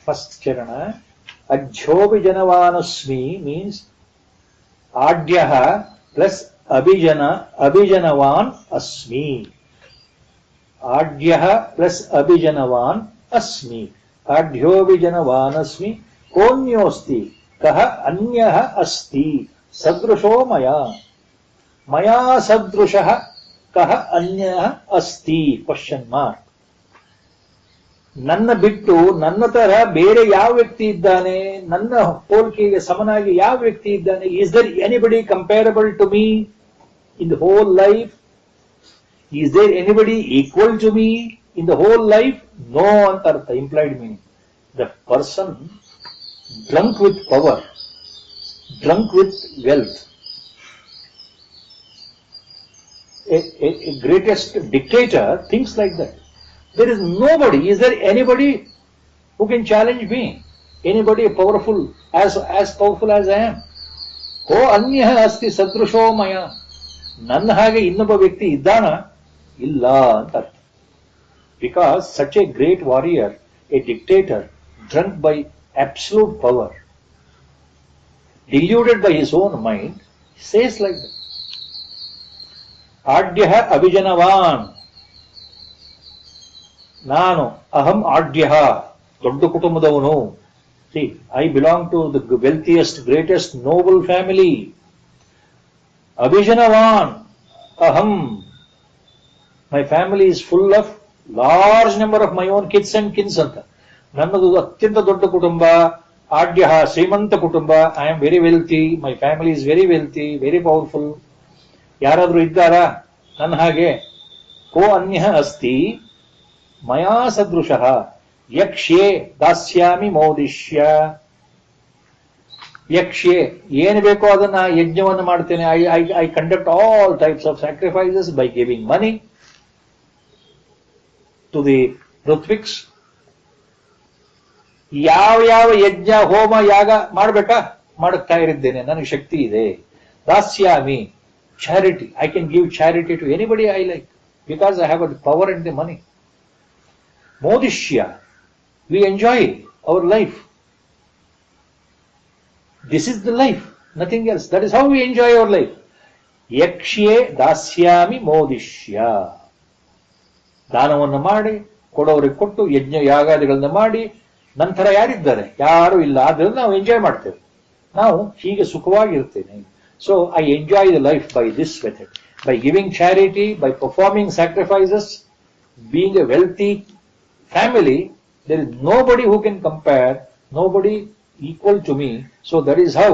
first charana, Adhyobhijanavaanasmi means Adhyaha plus Abhijanavan asmi. Adhyaha plus Abhijanavan asmi. Adhyobhijanavan asmi. Konyosti kaha anyaha asti. Sadrusho maya. Maya sadrushaha kaha anyaha asti. Question mark. ನನ್ನ ಬಿಟ್ಟು ನನ್ನ ತರ ಬೇರೆ ಯಾವ ವ್ಯಕ್ತಿ ಇದ್ದಾನೆ, ನನ್ನ ಹೋಲಿಕೆಗೆ ಸಮನಾಗಿ ಯಾವ ವ್ಯಕ್ತಿ ಇದ್ದಾನೆ? Is there anybody comparable to me in the whole life? Is there anybody equal to me in the whole life? No ಅಂತ ಅರ್ಥ. Implied meaning, the person drunk with power, drunk with wealth, a greatest dictator thinks like that. There is nobody, is there anybody who can challenge me? Anybody powerful, as powerful as I am? Ko anyah asti sadrusho maya. Nanna hage innobba vyakti iddana? Illa anta. Because such a great warrior, a dictator, drunk by absolute power, deluded by his own mind, says like that. Adhyah abhijanavan. ನಾನು ಅಹಂ ಆಡ್ಯ, ದೊಡ್ಡ ಕುಟುಂಬದವನು. See, I belong to the wealthiest, greatest, noble family. Abhijanavan, aham. My family is full of large number of my own kids and kins ಅಂತ. ನನ್ನದು ಅತ್ಯಂತ ದೊಡ್ಡ ಕುಟುಂಬ. ಆಡ್ಯ, ಶ್ರೀಮಂತ ಕುಟುಂಬ. I am very wealthy. My family is very wealthy, very powerful. ಯಾರಾದ್ರೂ ಇದ್ದಾರಾ ನನ್ನ ಹಾಗೆ? ಕೋ ಅನ್ಯಃ ಅಸ್ತಿ ಮಯಾ ಸದೃಶಃ ಯಕ್ಷ್ಯೆ ದಾಸ್ಯಾಮಿ ಮೋದಿಷ್ಯ. ಯಕ್ಷ್ಯೆ, ಏನು ಬೇಕೋ ಅದನ್ನ ಯಜ್ಞವನ್ನು ಮಾಡ್ತೇನೆ. I conduct all types of sacrifices by giving money to the ritviks. ಯಾವ ಯಜ್ಞ ಹೋಮ ಯಾಗ ಮಾಡಬೇಕಾ ಮಾಡುತ್ತಾ ಇರಿದ್ದೇನೆ, ನನಗೆ ಶಕ್ತಿ ಇದೆ. ದಾಸ್ಯಾಮಿ, charity, I can give charity to anybody I like because I have a power and the money. Modishya, we enjoy our life. This is the life, nothing else. That is how we enjoy our life. Yakshye dasyami modishya. ದಾನವನ್ನು ಮಾಡಿ, ಕೊಡೋರಿಗೆ ಕೊಟ್ಟು, ಯಜ್ಞ ಯಾಗಾದಿಗಳನ್ನ ಮಾಡಿ, ನಂತರ ಯಾರಿದ್ದಾರೆ? ಯಾರು ಇಲ್ಲ. ಆದ್ರಿಂದ ನಾವು ಎಂಜಾಯ್ ಮಾಡ್ತೇವೆ. ನಾವು ಹೀಗೆ ಸುಖವಾಗಿರ್ತೇನೆ. So I enjoy the life by this method, by giving charity, by performing sacrifices, being a wealthy family. There is nobody who can compare, nobody equal to me. So that is how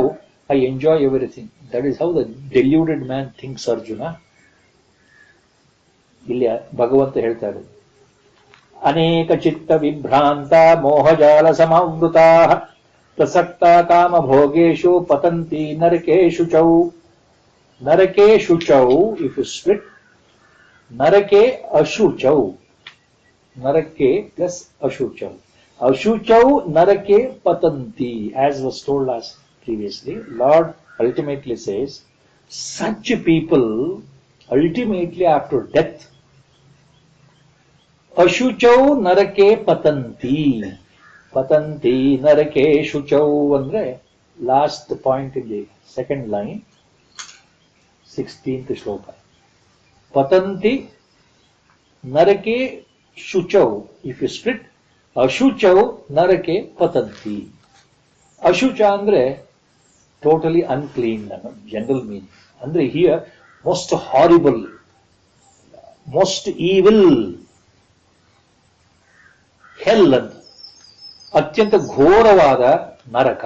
I enjoy everything. That is how the deluded man thinks, Arjuna. ಇಲ್ಲಿ ಭಗವಂತ ಹೇಳ್ತಾರೆ, ಅನೇಕ ಚಿತ್ತ ವಿಭ್ರಾಂತ ಮೋಹಜಾಲ ಸಮಾವೃತಾ ಪ್ರಸಕ್ತ ಕಾಮ ಭೋಗೇಶು ಪತಂತಿ ನರಕೇಶು ಚೌ. ನರಕೇಶು ಚೌ, ಇಫ್ ಯು ಸ್ಪ್ಲಿಟ್, ನರಕೆ ಅಶುಚೌ. Narake plus Ashuchau. Ashuchau Narake Patanti, as was told us previously. Lord ultimately says, such people ultimately after death, Ashuchau Narake Patanti. Patanti Narake Shuchau andre last point in the second line, 16th shloka. Patanti Narake Shuchau, if you split, Ashuchau Narake Patanti. Ashucha andre totally unclean, general meaning. ಅಂದ್ರೆ here most horrible, most evil hell ಅಂತ, ಅತ್ಯಂತ ಘೋರವಾದ ನರಕ.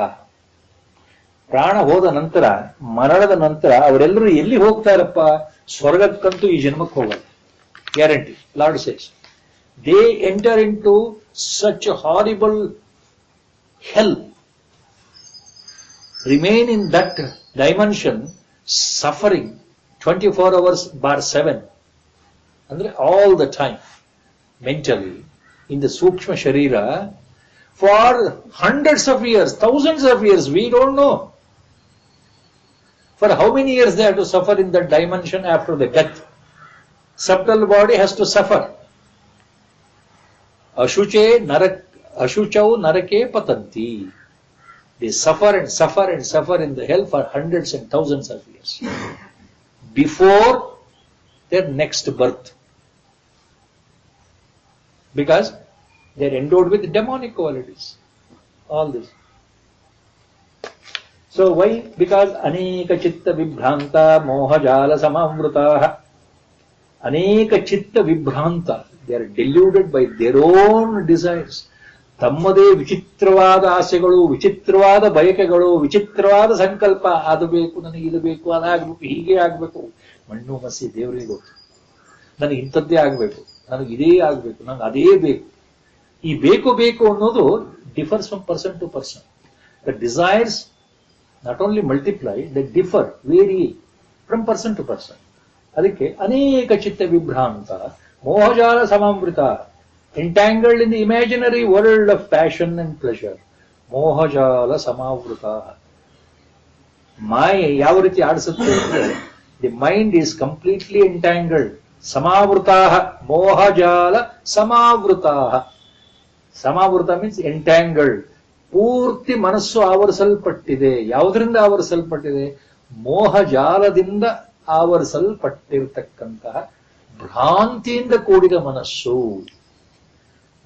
ಪ್ರಾಣ ಹೋದ ನಂತರ, ಮರಣದ ನಂತರ ಅವರೆಲ್ಲರೂ ಎಲ್ಲಿ ಹೋಗ್ತಾರಪ್ಪ? ಸ್ವರ್ಗಕ್ಕಂತೂ ಈ ಜನ್ಮಕ್ಕೆ ಹೋಗಲ್ಲ, guarantee. Lord says they enter into such a horrible hell, remain in that dimension, suffering 24 hours bar 7, andre all the time, mentally, in the sukshma sharira, for hundreds of years, thousands of years, we don't know. For how many years they have to suffer in that dimension after the death? Subtle body has to suffer. Ashuchau narake patanti. They suffer and suffer and suffer in the hell for hundreds and thousands of years before their next birth, because they are endowed with demonic qualities. All this. So why? Because aneka chitta vibhranta mohajala samamvrita. Aneka chitta vibhranta. They are deluded by their own desires. ತಮ್ಮದೇ ವಿಚಿತ್ರವಾದ ಆಸೆಗಳು, ವಿಚಿತ್ರವಾದ ಬಯಕೆಗಳು, ವಿಚಿತ್ರವಾದ ಸಂಕಲ್ಪ. ಅದು ಬೇಕು, ನನಗೆ ಇದು ಬೇಕು, ಅದಾಗಬೇಕು, ಹೀಗೆ ಆಗಬೇಕು. ಮಣ್ಣು ಮಸಿ ದೇವರಿಗೆ ಗೊತ್ತು. ನನಗೆ ಇಂಥದ್ದೇ ಆಗಬೇಕು, ನನಗೆ ಇದೇ ಆಗಬೇಕು, ನನಗೆ ಅದೇ ಬೇಕು. ಈ ಬೇಕು ಬೇಕು ಅನ್ನೋದು differs from person to person. The desires not only multiply, the differ, vary from person to person. ಅದಕ್ಕೆ ಅನೇಕ ಚಿತ್ತ ವಿಭ್ರಾಂತ ಮೋಹಜಾಲ ಸಮಾಮೃತ, entangled in the imaginary world of passion and pleasure. Mohajala samavruta. Maya ಯಾವ ರೀತಿ ಆಡಿಸುತ್ತೆ ಅಂದ್ರೆ, the mind is completely entangled. Samavruta, mohajala samavruta. Samavruta means entangled. ಪೂರ್ತಿ ಮನಸ್ಸು ಆವರಿಸಲ್ಪಟ್ಟಿದೆ. ಯಾವುದರಿಂದ ಆವರಿಸಲ್ಪಟ್ಟಿದೆ? ಮೋಹಜಾಲದಿಂದ ಆವರಿಸಲ್ಪಟ್ಟಿರತಕ್ಕಂತಹ ಭ್ರಾಂತಿಯಿಂದ ಕೂಡಿದ ಮನಸ್ಸು.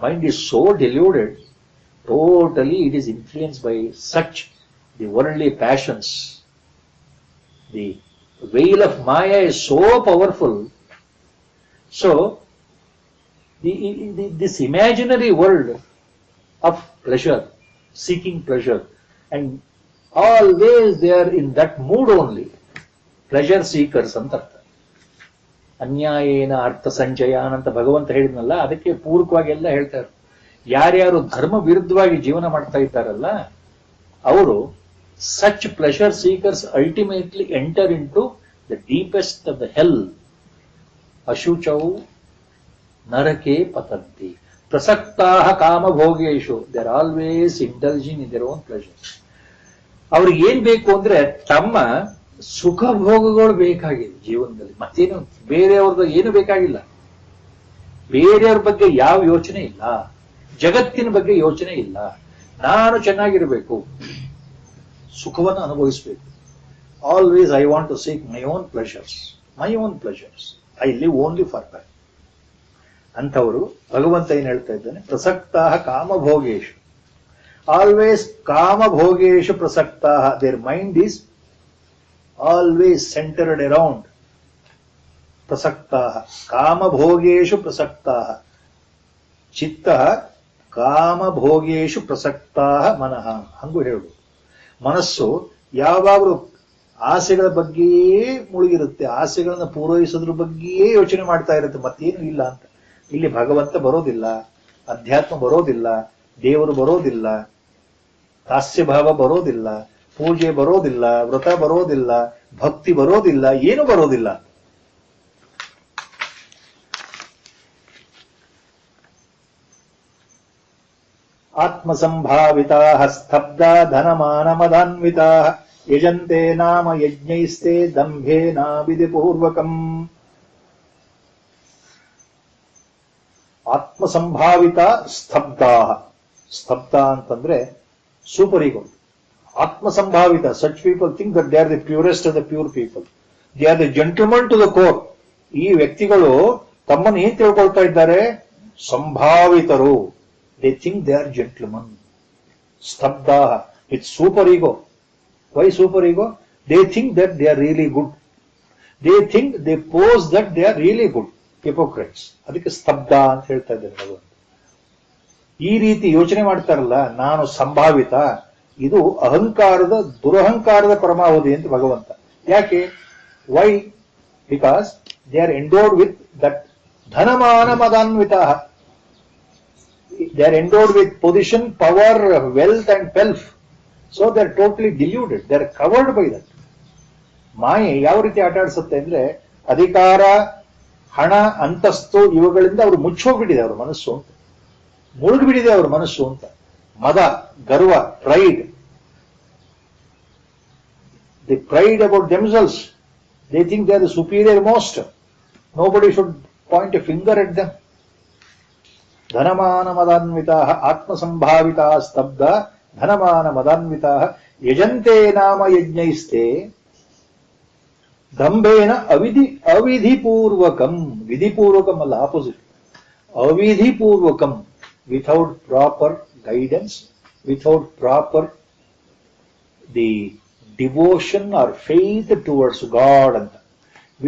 Mind is so deluded, totally it is influenced by such the worldly passions. The veil of Maya is so powerful. So, this imaginary world of pleasure, seeking pleasure, and always they are in that mood only. Pleasure seekers ಅಂತ ಅರ್ಥ. ಅನ್ಯಾಯೇನ ಅರ್ಥ ಸಂಚಯಾನ ಅಂತ ಭಗವಂತ ಹೇಳಿದ್ನಲ್ಲ, ಅದಕ್ಕೆ ಪೂರಕವಾಗಿ ಎಲ್ಲ ಹೇಳ್ತಾರೆ. ಯಾರ್ಯಾರು ಧರ್ಮ ವಿರುದ್ಧವಾಗಿ ಜೀವನ ಮಾಡ್ತಾ ಇದ್ದಾರಲ್ಲ ಅವರು such pleasure seekers ultimately enter in to the deepest of the hell. ಅಶುಚೌ ನರಕೆ ಪತಂತಿ ಪ್ರಸಕ್ತಾ ಕಾಮಭೋಗೇಶು. They are always indulging in their own pleasure. ಅವ್ರಿಗೆ ಏನ್ ಬೇಕು ಅಂದ್ರೆ ತಮ್ಮ ಸುಖ ಭೋಗಗಳು ಬೇಕಾಗಿದೆ ಜೀವನದಲ್ಲಿ, ಮತ್ತೇನು ಬೇರೆಯವ್ರದ್ದು ಏನು ಬೇಕಾಗಿಲ್ಲ. ಬೇರೆಯವ್ರ ಬಗ್ಗೆ ಯಾವ ಯೋಚನೆ ಇಲ್ಲ, ಜಗತ್ತಿನ ಬಗ್ಗೆ ಯೋಚನೆ ಇಲ್ಲ. ನಾನು ಚೆನ್ನಾಗಿರಬೇಕು, ಸುಖವನ್ನು ಅನುಭವಿಸಬೇಕು. Always I want to seek my own pleasures, I live only for that. ಅಂಥವರು ಭಗವಂತ ಏನ್ ಹೇಳ್ತಾ ಇದ್ದಾನೆ? ಪ್ರಸಕ್ತ ಕಾಮಭೋಗೇಶು. ಆಲ್ವೇಸ್ ಕಾಮಭೋಗೇಶು ಪ್ರಸಕ್ತ. Their mind is always centered around prasaktaha. Kama bhogeshu prasaktaha. Chittaha kama bhogeshu prasaktaha manaha. ಹಂಗೂ ಹೇಳು. ಮನಸ್ಸು ಯಾವಾಗಲೂ ಆಸೆಗಳ ಬಗ್ಗೆಯೇ ಮುಳುಗಿರುತ್ತೆ, ಆಸೆಗಳನ್ನು ಪೂರೈಸೋದ್ರ ಬಗ್ಗೆಯೇ ಯೋಚನೆ ಮಾಡ್ತಾ ಇರುತ್ತೆ, ಮತ್ತೇನು ಇಲ್ಲ ಅಂತ. ಇಲ್ಲಿ ಭಗವಂತ ಬರೋದಿಲ್ಲ, ಅಧ್ಯಾತ್ಮ ಬರೋದಿಲ್ಲ, ದೇವರು ಬರೋದಿಲ್ಲ, ದಾಸ್ಯಭಾವ ಬರೋದಿಲ್ಲ, ಪೂಜೆ ಬರೋದಿಲ್ಲ, ವ್ರತ ಬರೋದಿಲ್ಲ, ಭಕ್ತಿ ಬರೋದಿಲ್ಲ, ಏನು ಬರೋದಿಲ್ಲ. ಆತ್ಮಸಂಭಾವಿತಾ ಸ್ತಬ್ಧ ಧನಮಾನ ಮದಾನ್ವಿತಾ ಯಜಂತೆ ನಾಮ ಯಜ್ಞೈಸ್ತೆ ದಂಭೇನ ವಿಧಿಪೂರ್ವಕಂ. ಆತ್ಮಸಂಭಾವಿತ ಸ್ತಬ್ಧಾ. ಸ್ತಬ್ಧ ಅಂತಂದ್ರೆ super ego. Atma-sambhavita, such people think that they are the purest of the pure people. They are the gentlemen to the core. ಈ ವ್ಯಕ್ತಿಗಳು ತಮ್ಮನ್ನು ಏನ್ ತಿಳ್ಕೊಳ್ತಾ ಇದ್ದಾರೆ? ಸಂಭಾವಿತರು. They think they are gentlemen. Stabdha, it's super ego. Why super ego? They think that they are really good. They think they pose that they are really good, hypocrites. ಅದಕ್ಕೆ ಸ್ತಬ್ಧ ಅಂತ ಹೇಳ್ತಾ ಇದ್ದಾರೆ ಭಗವಂತ. ಈ ರೀತಿ ಯೋಚನೆ ಮಾಡ್ತಾರಲ್ಲ, ನಾನು ಸಂಭಾವಿತ, ಇದು ಅಹಂಕಾರದ ದುರಹಂಕಾರದ ಪರಮಾವಧಿ ಅಂತ ಭಗವಂತ. ಯಾಕೆ? Why? Because they are endowed with that ಧನಮಾನ ಮದಾನ್ವಿತ. They are endowed with position, power, wealth and pelf. So they are totally deluded. They are covered by that. ಮಾಯೆ ಯಾವ ರೀತಿ ಆಟ ಆಡಿಸುತ್ತೆ ಅಂದ್ರೆ, ಅಧಿಕಾರ, ಹಣ, ಅಂತಸ್ತು ಇವುಗಳಿಂದ ಅವರು ಮುಚ್ಚೋಗ್ಬಿಟ್ಟಿದೆ ಅವರ ಮನಸ್ಸು ಅಂತ, ಮುಳುಗಿಬಿಟ್ಟಿದೆ ಅವರ ಮನಸ್ಸು ಅಂತ. ಮದ, ಗರ್ವ, pride. The pride about themselves. They think they are the superior most. Nobody should point a finger at them. ಧನಮಾನ ಮದಾನ್ವಿತಾ ಆತ್ಮಸಂಭಾವಿತಾ ಸ್ತಬ್ಧ ಧನಮಾನ ಮದಾನ್ವಿತಾ ಯಜಂತೆ ನಾಮ ಯಜ್ಞೈಸ್ತೆ ದಂಭೇನ ಅವಿಧಿಪೂರ್ವಕಂ. ವಿಧಿಪೂರ್ವಕಂ ಅಲ್ಲ, ಆಪೋಸಿಟ್. ಅವಿಧಿಪೂರ್ವಕಂ, without proper guidance, without proper the devotion or faith towards God ಅಂತ.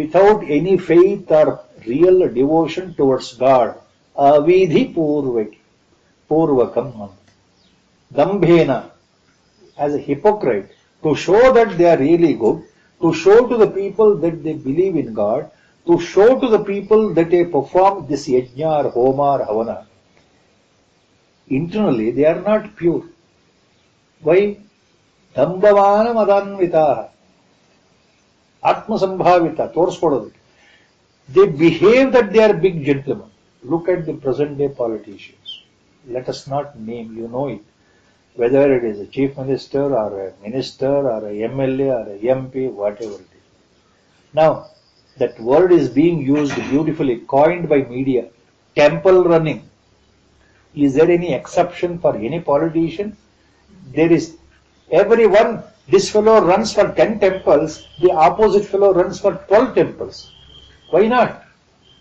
Without any faith or real devotion towards God. ಅವಿಧಿ ಪೂರ್ವಕಂ. ದಂಭೇನ, as a hypocrite, to show that they are really good, to show to the people that they believe in God, to show to the people that they perform this yajna or homa or havana. Internally they are not pure. Why? Dambhavana madanvita, atma sambhavita, ತೋರಿಸ್ಕೊಡೋದಕ್ಕೆ. They behave that they are big gentlemen. Look at the present day politicians. Let us not name, you know it. Whether it is a chief minister or a minister or a MLA or a MP, whatever it is. Now, that word is being used beautifully, coined by media. Temple running. Is there any exception for any politician? There is. Everyone, this fellow runs for 10 temples, the opposite fellow runs for 12 temples. Why not?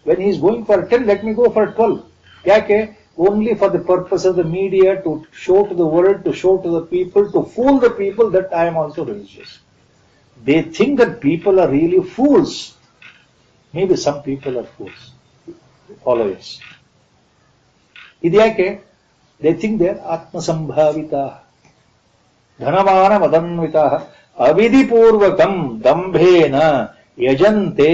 When he is going for 10, let me go for 12. Yake? Only for the purpose of the media, to show to the world, to show to the people, to fool the people that I am also religious. They think that people are really fools. Maybe some people are fools, followers. Idyake? They think they are atmasambhavita, dhanamana madanvita, avidipurvakam dambhena yajante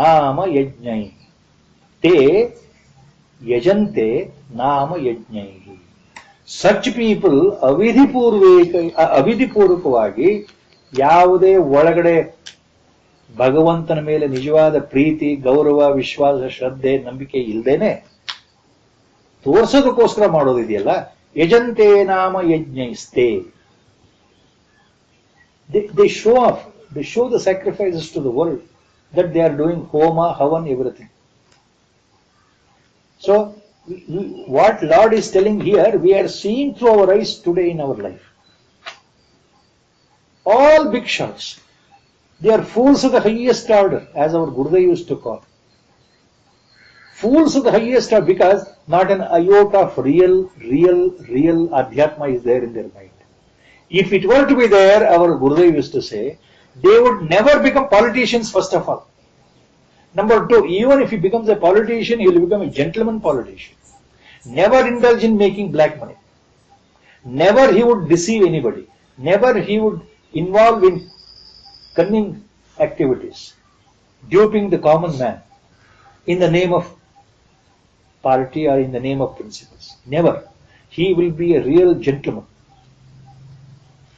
nama yajnai. Te ಯಜಂತೆ ನಾಮ ಯಜ್ಞೈ. Such people ಅವಿಧಿಪೂರ್ವಕವಾಗಿ, ಯಾವುದೇ ಒಳಗಡೆ ಭಗವಂತನ ಮೇಲೆ ನಿಜವಾದ ಪ್ರೀತಿ, ಗೌರವ, ವಿಶ್ವಾಸ, ಶ್ರದ್ಧೆ, ನಂಬಿಕೆ ಇಲ್ಲದೇನೆ ತೋರ್ಸೋದಕ್ಕೋಸ್ಕರ ಮಾಡೋದಿದೆಯಲ್ಲ, ಯಜಂತೆ ನಾಮ ಯಜ್ಞೈಸ್ತೆ. They show off, they show the sacrifices to the world that they are doing homa, havan, everything. So, what Lord is telling here, we are seeing through our eyes today in our life. All big shots. They are fools of the highest order, as our Gurudev used to call. Fools of the highest order, because not an iota of real Adhyatma is there in their mind. If it were to be there, our Gurudev used to say, they would never become politicians first of all. Number two, even if he becomes a politician, he will become a gentleman politician. Never indulge in making black money. Never he would deceive anybody. Never he would involve in cunning activities, duping the common man in the name of party or in the name of principles. Never. He will be a real gentleman.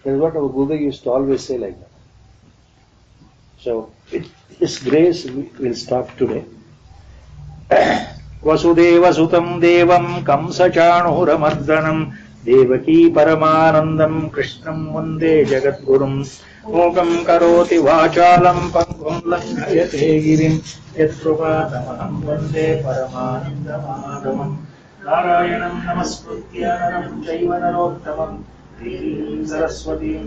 That is what our Gurudev used to always say like that. So, with His grace, we will stop today. Vasudeva Sutam Devam Kamsachanuramardanam Devaki Paramanandam Krishnam Vande Jagadgurum Mokam Karoti Vachalam Pangum Langhayate Girim Yatrupatamaham Vande Paramanandamagamam Narayanam Namaskritya Naram Jaiva Narottamam Devim Saraswatim